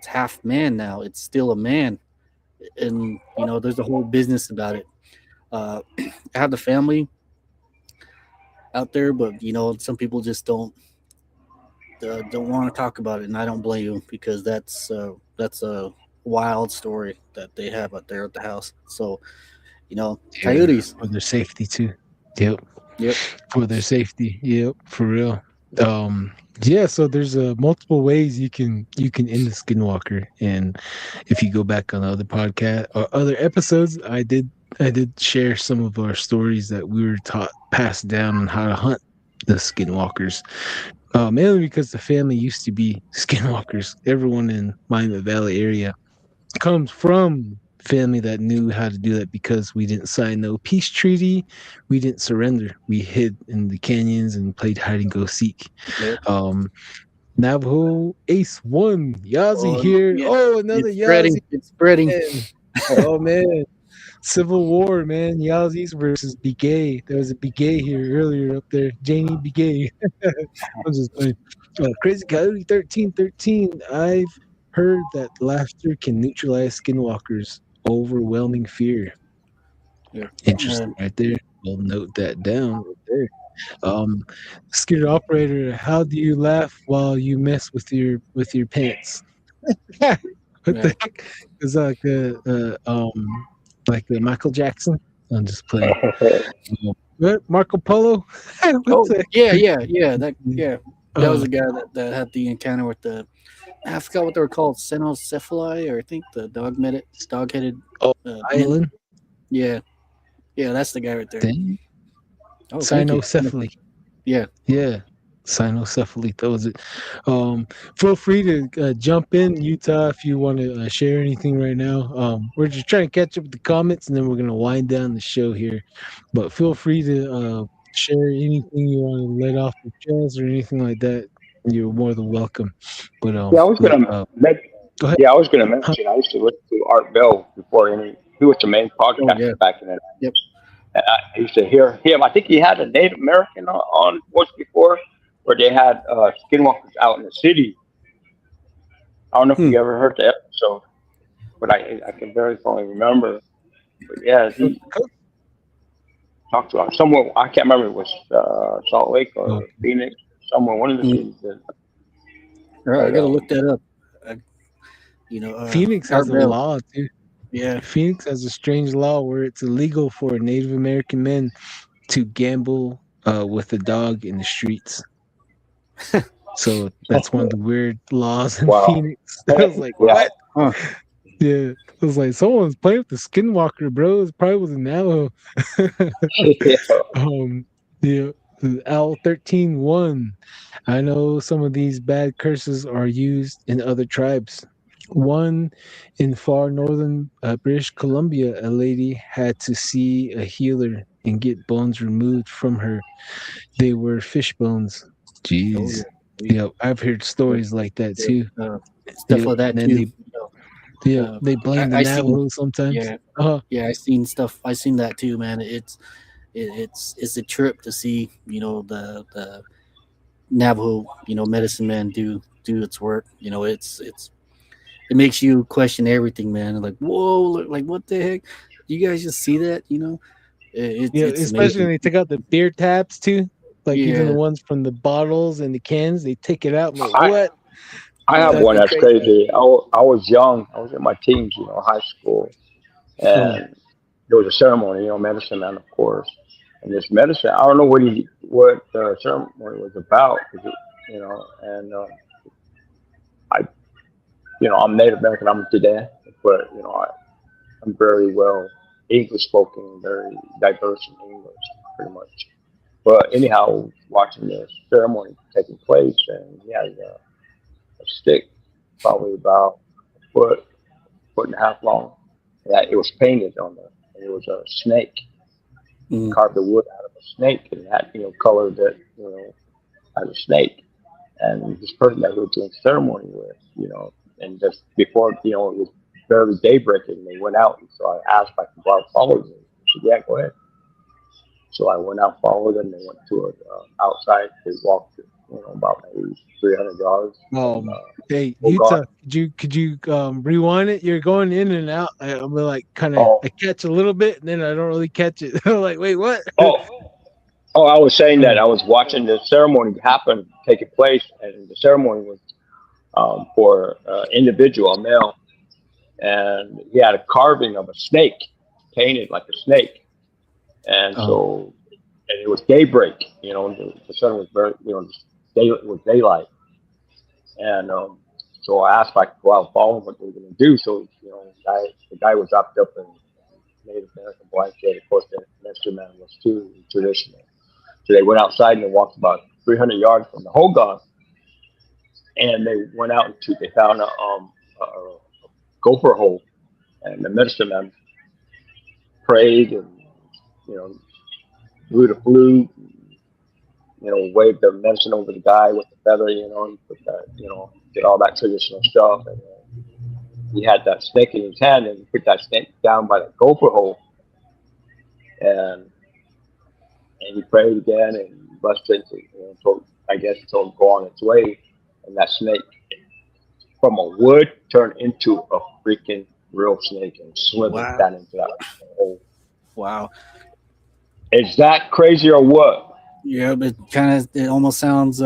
half man now. It's still a man, and there's a whole business about it. I have the family out there, but some people just don't want to talk about it, and I don't blame them, because that's a wild story that they have out there at the house. So, coyotes, for their safety too. Yep. For their safety. Yep. For real. Yeah. So there's multiple ways you can end the skinwalker, and if you go back on other podcast or other episodes, I did share some of our stories that we were passed down on how to hunt the skinwalkers. Mainly because the family used to be skinwalkers. Everyone in Miami Valley area comes from family that knew how to do that, because we didn't sign no peace treaty. We didn't surrender. We hid in the canyons and played hide and go seek. Yep. Navajo Ace 1, Yazzie here. Yeah. Oh, another Yazzie. It's spreading. Oh, man. Civil War, man. Yazzies versus Bigay. There was a Bigay here earlier up there. Janie Bigay. I'm just playing. Crazy Coyote 1313. I've heard that laughter can neutralize skinwalkers' overwhelming fear. Yeah. Interesting right there. We'll note that down right there. Scooter operator, how do you laugh while you mess with your pants? What the heck? Is that like the Michael Jackson? I'm just playing. What? Marco Polo? Yeah. That was the guy that had the encounter with the, I forgot what they were called, Cynocephali, or I think the dog-headed island. Yeah, that's the guy right there. Oh, Cynocephaly. Yeah. Cynocephaly. That was it. Feel free to jump in, Utah, if you want to share anything right now. We're just trying to catch up with the comments, and then we're going to wind down the show here. But feel free to share anything you want to let off your chest or anything like that. You're more than welcome. But I was going to mention, I used to listen to Art Bell before he was the main podcaster back in the day. Yep. And I used to hear him. I think he had a Native American on once before, where they had skinwalkers out in the city. I don't know if you ever heard the episode, but I can very fondly remember. But yeah, he talked about someone, I can't remember if it was Salt Lake or Phoenix, somewhere, one of the cities. All right, I got to look that up. Phoenix has a law too. Yeah, Phoenix has a strange law where it's illegal for Native American men to gamble with a dog in the streets. So that's one of the weird laws in Phoenix. I was like, what? Huh. Yeah, I was like, someone's playing with the skinwalker, bro. It probably was a Navajo. Al 13-1. I know some of these bad curses are used in other tribes. One in far northern British Columbia, a lady had to see a healer and get bones removed from her. They were fish bones. Jeez. I've heard stories like that too. Stuff like that too. They blame the Navajo sometimes. I seen stuff. I seen that too, man. It's a trip to see, the Navajo, medicine man do its work. It makes you question everything, man. Like, whoa, like what the heck? You guys just see that? Yeah, It's especially when amazing. they take out the beer taps too. Like even the Yeah, ones from the bottles and the cans, they take it out. I'm like, I what? I have That'd one be that's crazy. crazy. I was young. I was in my teens, high school, Uh, and there was a ceremony, medicine man, of course. And this medicine, I don't know what the ceremony was about, 'cause and I, I'm Native American. I'm today, but I'm very well English spoken, very diverse in English, pretty much. But anyhow, watching the ceremony taking place, and he had a stick, probably about a foot and a half long. That it was painted on the, and it was a snake. He mm, carved the wood out of a snake, and it had color that as a snake. And this person that he was doing ceremony with, and just before it was barely daybreak, and they went out. And so I asked if I could go out and follow them. He said, "Yeah, go ahead." So I went out, followed them. They went to outside. They walked, about maybe 300 yards from hey, Hogarth. Utah, could you rewind it? You're going in and out. I'm like kind of Oh, I catch a little bit, and then I don't really catch it. I'm like, wait, what? oh, oh! I was saying that Uh, I was watching the ceremony happen, taking place, and the ceremony was for individual, a male, and he had a carving of a snake, painted like a snake, and uh, so and it was daybreak. The sun was very, it was daylight, and so I asked if I could go out and follow them, what they were going to do. So the guy was wrapped up in Native American blanket. Of course, the medicine man was too traditional. So they went outside and they walked about 300 yards from the Hogan, and they went out into they found a gopher hole, and the medicine man prayed and you know blew the flute, waved the medicine over the guy with the feather, and put that, did all that traditional stuff, and he had that snake in his hand, and he put that snake down by the gopher hole, and he prayed again and blessed it, told, I guess, told him to go on its way, and that snake from a wood turned into a freaking real snake and slithered wow, down into that hole. wow. Is that crazy or what? Yeah, but it almost sounds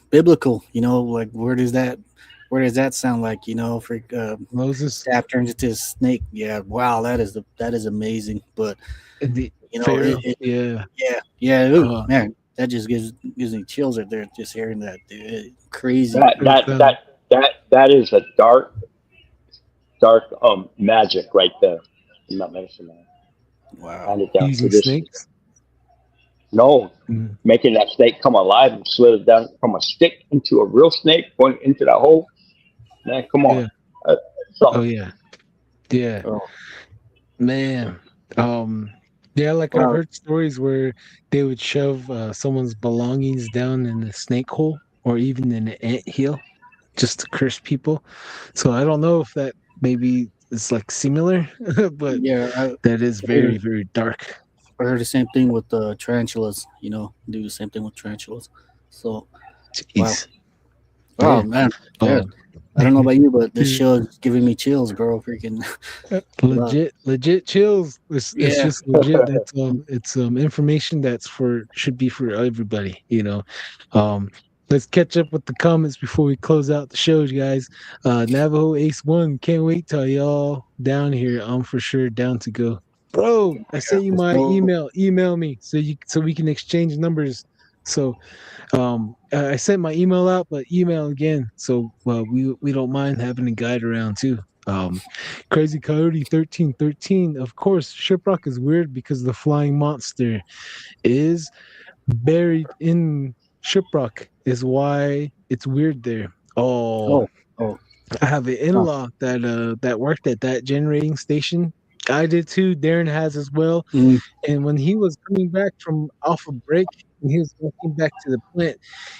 biblical. Like where does that sound like? For Moses, staff turns into a snake. Yeah, wow, that is amazing. But and the it, Pharaoh, it yeah. yeah, ooh, Uh, man, that just gives me chills right there just hearing that, dude. Crazy. That it's, that that that is a dark magic right there in that medicine man. Wow. Handed down using tradition. snakes. No, Mm, making that snake come alive and slid it down from a stick into a real snake going into that hole. Man, come on. yeah. Uh, Oh something. yeah. Yeah. Oh, Man. Yeah, like I've wow. heard stories where they would shove someone's belongings down in the snake hole or even in the ant hill just to curse people. So I don't know if that maybe is like similar, but Yeah, that is I heard, very, very dark. I heard the same thing with tarantulas. Do the same thing with tarantulas. So, wow. Jeez. Oh Man. man, yeah. Um, I don't know about you, but this show is giving me chills, bro. Freaking love. legit chills. It's Yeah. just legit. That's it's information that's for should be for everybody. Um let's catch up with the comments before we close out the show, guys. Navajo Ace One, can't wait till y'all down here. I'm for sure down to go. Bro, I Yeah. sent you Let's my go. email. Email me so we can exchange numbers. So I sent my email out, but email again. So we don't mind having a guide around too. Um, Crazy Coyote 1313. Of course, Shiprock is weird because the flying monster is buried in Shiprock. Is why it's weird there. Oh, Oh, oh, I have an huh. in-law that worked at that generating station. I did too. Darren has as well. Mm, And when he was coming back from off a break, when he was walking back to the plant,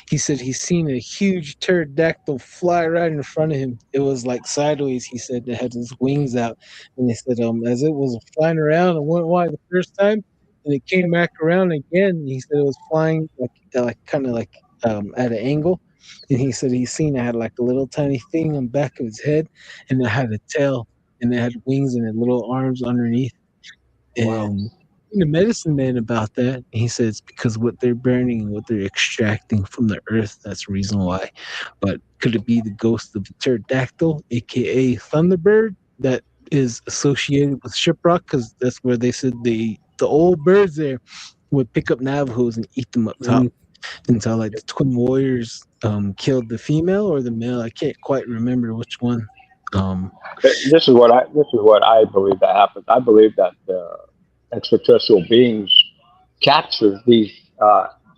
he said he seen a huge pterodactyl fly right in front of him. It was like sideways. He said it had its wings out, and he said as it was flying around, it went wide the first time, and it came back around again. And he said it was flying like kind of like at an angle, and he said he seen it had like a little tiny thing on the back of his head, and it had a tail, and it had wings and little arms underneath. Wow. And the medicine man about that, he said it's because what they're burning and what they're extracting from the earth. That's the reason why. But could it be the ghost of the pterodactyl, aka Thunderbird, that is associated with Shiprock? Because that's where they said the old birds there would pick up Navajos and eat them up top until like the twin warriors killed the female or the male. I can't quite remember which one. This is what I believe that happens. I believe that the extraterrestrial beings captures these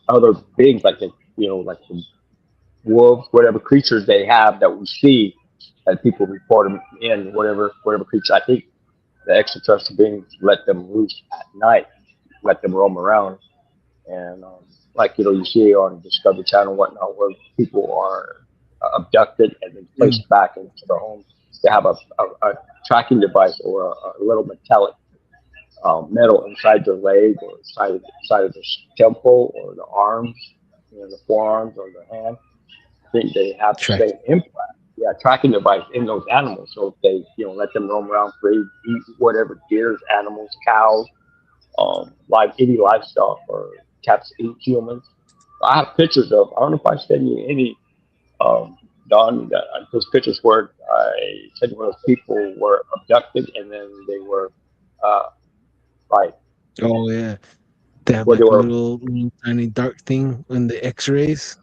other beings, like like the wolves, whatever creatures they have that we see, that people report them in, whatever creature. I think the extraterrestrial beings let them loose at night, let them roam around, and like you see on Discovery Channel and whatnot, where people are abducted and then placed back into their homes. They have a tracking device or a little metallic metal inside their leg or side of the temple or the arms, the forearms or the hand. I think they have the same implant, tracking device in those animals. So if they let them roam around free, eat whatever deers, animals, cows, any livestock, or cats eat humans. I have pictures of. I don't know if I sent you any. Don, those pictures where I said one of those people were abducted and then they were, like, Oh yeah, they have where like they a were, little tiny dark thing in the X-rays.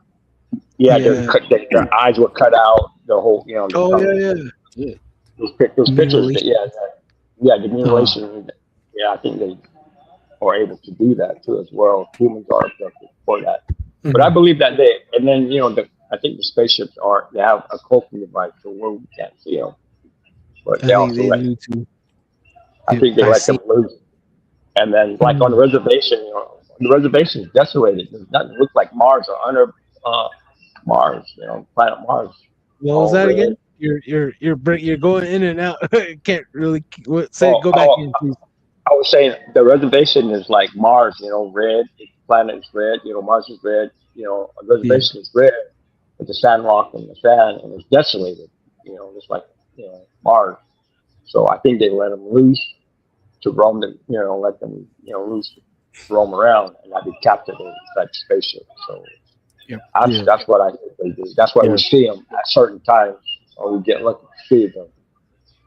their eyes were cut out. The whole, Oh yeah. those pictures. Mutilation. The mutilation. I think they are able to do that too as well. Humans are abducted for that. But I believe that and then I think the spaceships they have a cloaking device so where we can't see them, but I they think also they let. do too. I think they let them loose, and then like on the reservation, the reservation is desolated. There's nothing looks like Mars or under Mars, planet Mars. What was All that red. again? You're going in and out. Can't really say. Oh, Go back in, please. I was saying the reservation is like Mars, red. The planet is red. Mars is red. A reservation is red with the sandlock and the sand, and it's desolated. Just like Mars. So I think they let them loose to roam them. Let them loose to roam around and not be captured inside the spaceship. So that's what I think they do. That's why we see them at certain times, or we get lucky to see them.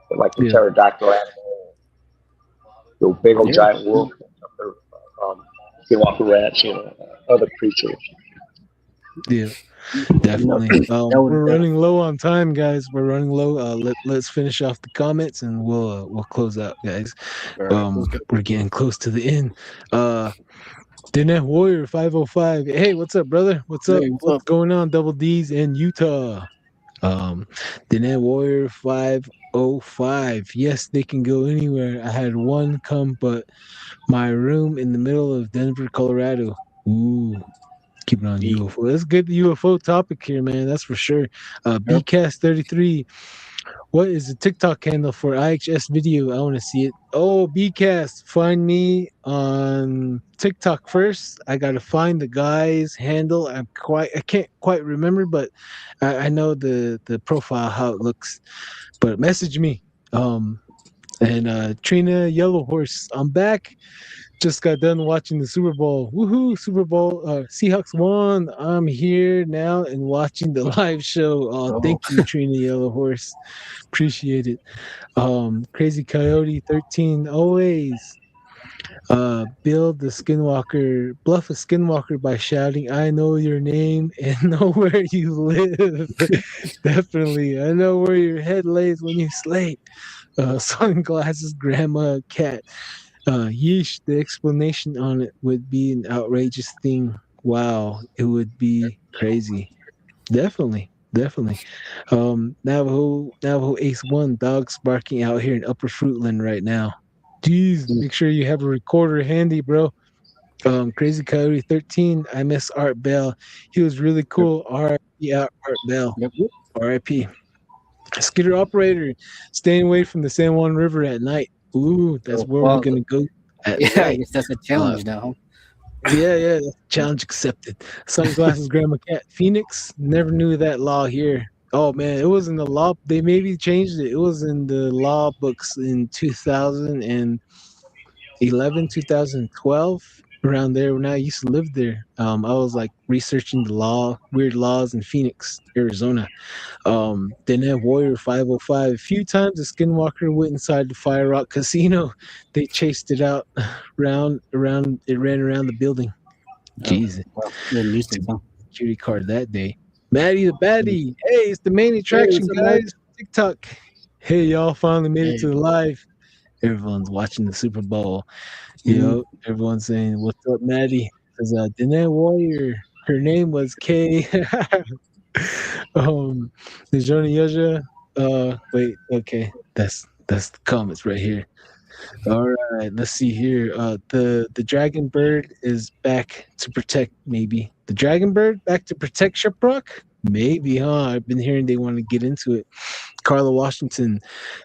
But like the pterodactyl animal, the big old giant wolf, Skinwalker rats, other creatures. Yeah, definitely. We're running low on time, guys. We're running low. Let's finish off the comments and we'll close out, guys. We're getting close to the end. Dinet Warrior 505. Hey, what's up, brother? What's up? What's going on? Double D's in Utah. Dinet Warrior 505. Yes, they can go anywhere. I had one come, but my room in the middle of Denver, Colorado. Ooh. Keep it on UFO. That's a good UFO topic here, man. That's for sure. BCast33. What is the TikTok handle for IHS video? I want to see it. Oh, BCast, find me on TikTok first. I gotta find the guy's handle. I can't quite remember, but I know the profile how it looks. But message me. And Trina Yellow Horse, I'm back. Just got done watching the Super Bowl. Woohoo! Super Bowl. Seahawks won. I'm here now and watching the live show. Thank you, Trina Yellow Horse. Appreciate it. Crazy Coyote 13 always. Build the Skinwalker, bluff a Skinwalker by shouting, "I know your name and know where you live." Definitely. I know where your head lays when you sleep. Sunglasses, grandma, cat. Yeesh, the explanation on it would be an outrageous thing. Wow, it would be crazy. Definitely. Navajo Ace 1, dogs barking out here in Upper Fruitland right now. Jeez, make sure you have a recorder handy, bro. Crazy Coyote 13, I miss Art Bell. He was really cool. R.I.P. Art Bell. R.I.P. Skitter operator, staying away from the San Juan River at night. Ooh, that's where we're gonna go at I night. guess that's a challenge now. Yeah. Challenge accepted. Sunglasses, Grandma Cat. Phoenix, never knew that law here. Oh man, it was in the law. They maybe changed it. It was in the law books in 2011, 2012, around there when I used to live there. I was like researching the law, weird laws in Phoenix, Arizona. Then that Warrior 505. A few times the Skinwalker went inside the Fire Rock Casino. They chased it out around it ran around the building. Oh, Jesus. well, the nuisance, huh? Security card that day. Maddie the Baddie. Hey, it's the main Hey, attraction, what's up, man? guys. TikTok. Hey, y'all finally made it Hey. to the live. Everyone's watching the Super Bowl. Mhm. Everyone's saying, "What's up, Maddie?" Because Danae Warrior, her name was Kay. The Joni Yaja. Wait, okay, that's the comments right here. All right, let's see here. The dragon bird is back to protect. Maybe the dragon bird back to protect Shiprock. Maybe, huh? I've been hearing they want to get into it. Carla Washington,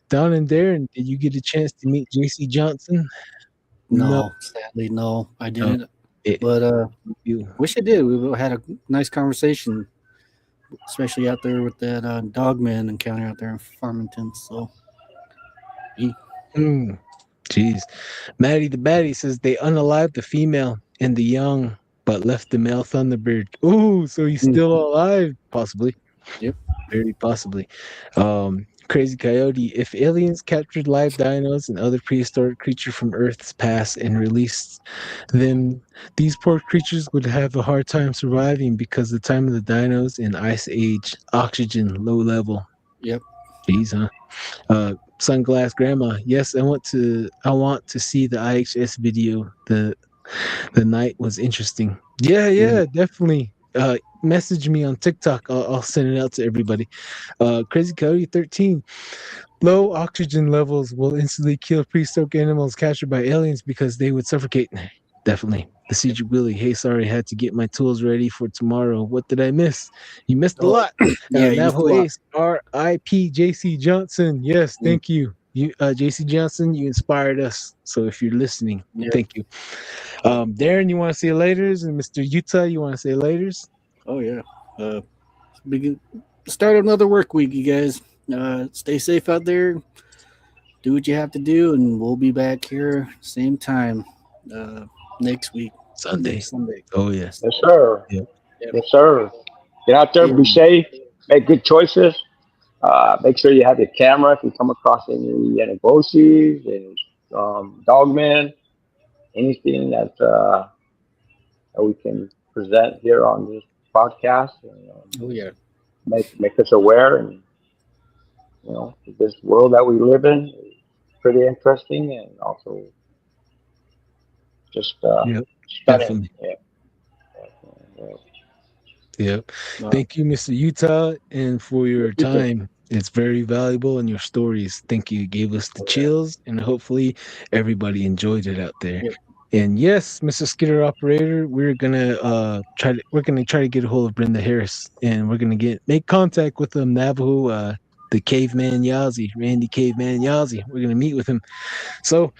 down in there, and did you get a chance to meet J.C. Johnson? No, No, sadly, no, I no. didn't. It, But you. wish I did. We had a nice conversation, especially out there with that dogman encounter out there in Farmington. So, Jeez. Maddie the Baddie says they unalived the female and the young, but left the male Thunderbird. Ooh, so he's still alive, possibly. Yep. Very possibly. Crazy Coyote. If aliens captured live dinos and other prehistoric creatures from Earth's past and released them, these poor creatures would have a hard time surviving because the time of the dinos in ice age, oxygen low level. Yep. Jeez, huh? Sunglass Grandma. Yes, I want to see the IHS video. The night was interesting. Yeah, definitely. Message me on TikTok. I'll send it out to everybody. Crazy Coyote 13. Low oxygen levels will instantly kill prehistoric animals captured by aliens because they would suffocate. Definitely. The Siege Willie. Hey, sorry, I had to get my tools ready for tomorrow. What did I miss? You missed a Oh, lot. yeah, you missed a Navajo lot. Ace. R.I.P. J.C. Johnson. Yes, thank you. You, J.C. Johnson, you inspired us. So if you're listening, Yeah. thank you. Darren, you want to say laters? And Mr. Utah, you want to say laters? Oh yeah. Begin start another work week, you guys. Stay safe out there. Do what you have to do, and we'll be back here same time next week. Sunday. Sunday. Oh, yes. Yes, sir. Yep. Yes, sir. Get out there, be safe, make good choices. Make sure you have your camera if you come across any ghosties, any dogmen, anything that we can present here on this podcast. And, Oh yeah. make us aware, and this world that we live in is pretty interesting, and also just Yep. stunning. Definitely. Yeah. Yep. Thank you, Mr. Utah, and for your time. It's very valuable, and your stories. Thank you. You gave us the chills, and hopefully everybody enjoyed it out there. Yep. And yes, Mr. Skitter Operator, we're gonna try to get a hold of Brenda Harris, and we're gonna make contact with Navajo, the caveman Yazi, Randy Caveman Yazi. We're gonna meet with him. So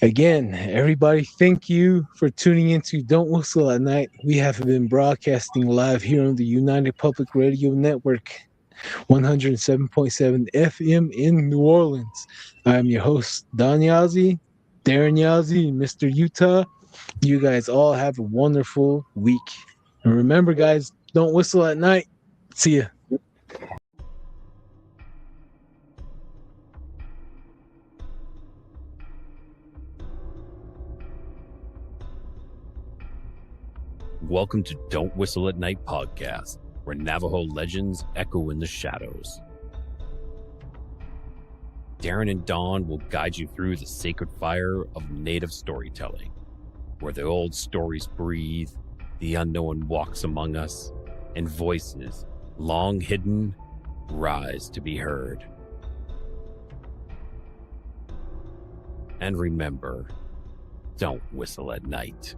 again, everybody, thank you for tuning into Don't Whistle at Night. We have been broadcasting live here on the United Public Radio Network, 107.7 FM in New Orleans. I'm your host, Don Yazzie, Darren Yazzie, Mr. Utah. You guys all have a wonderful week. And remember, guys, don't whistle at night. See ya. Welcome to Don't Whistle at Night podcast, where Navajo legends echo in the shadows. Darren and Dawn will guide you through the sacred fire of Native storytelling, where the old stories breathe, the unknown walks among us, and voices, long hidden, rise to be heard. And remember, don't whistle at night.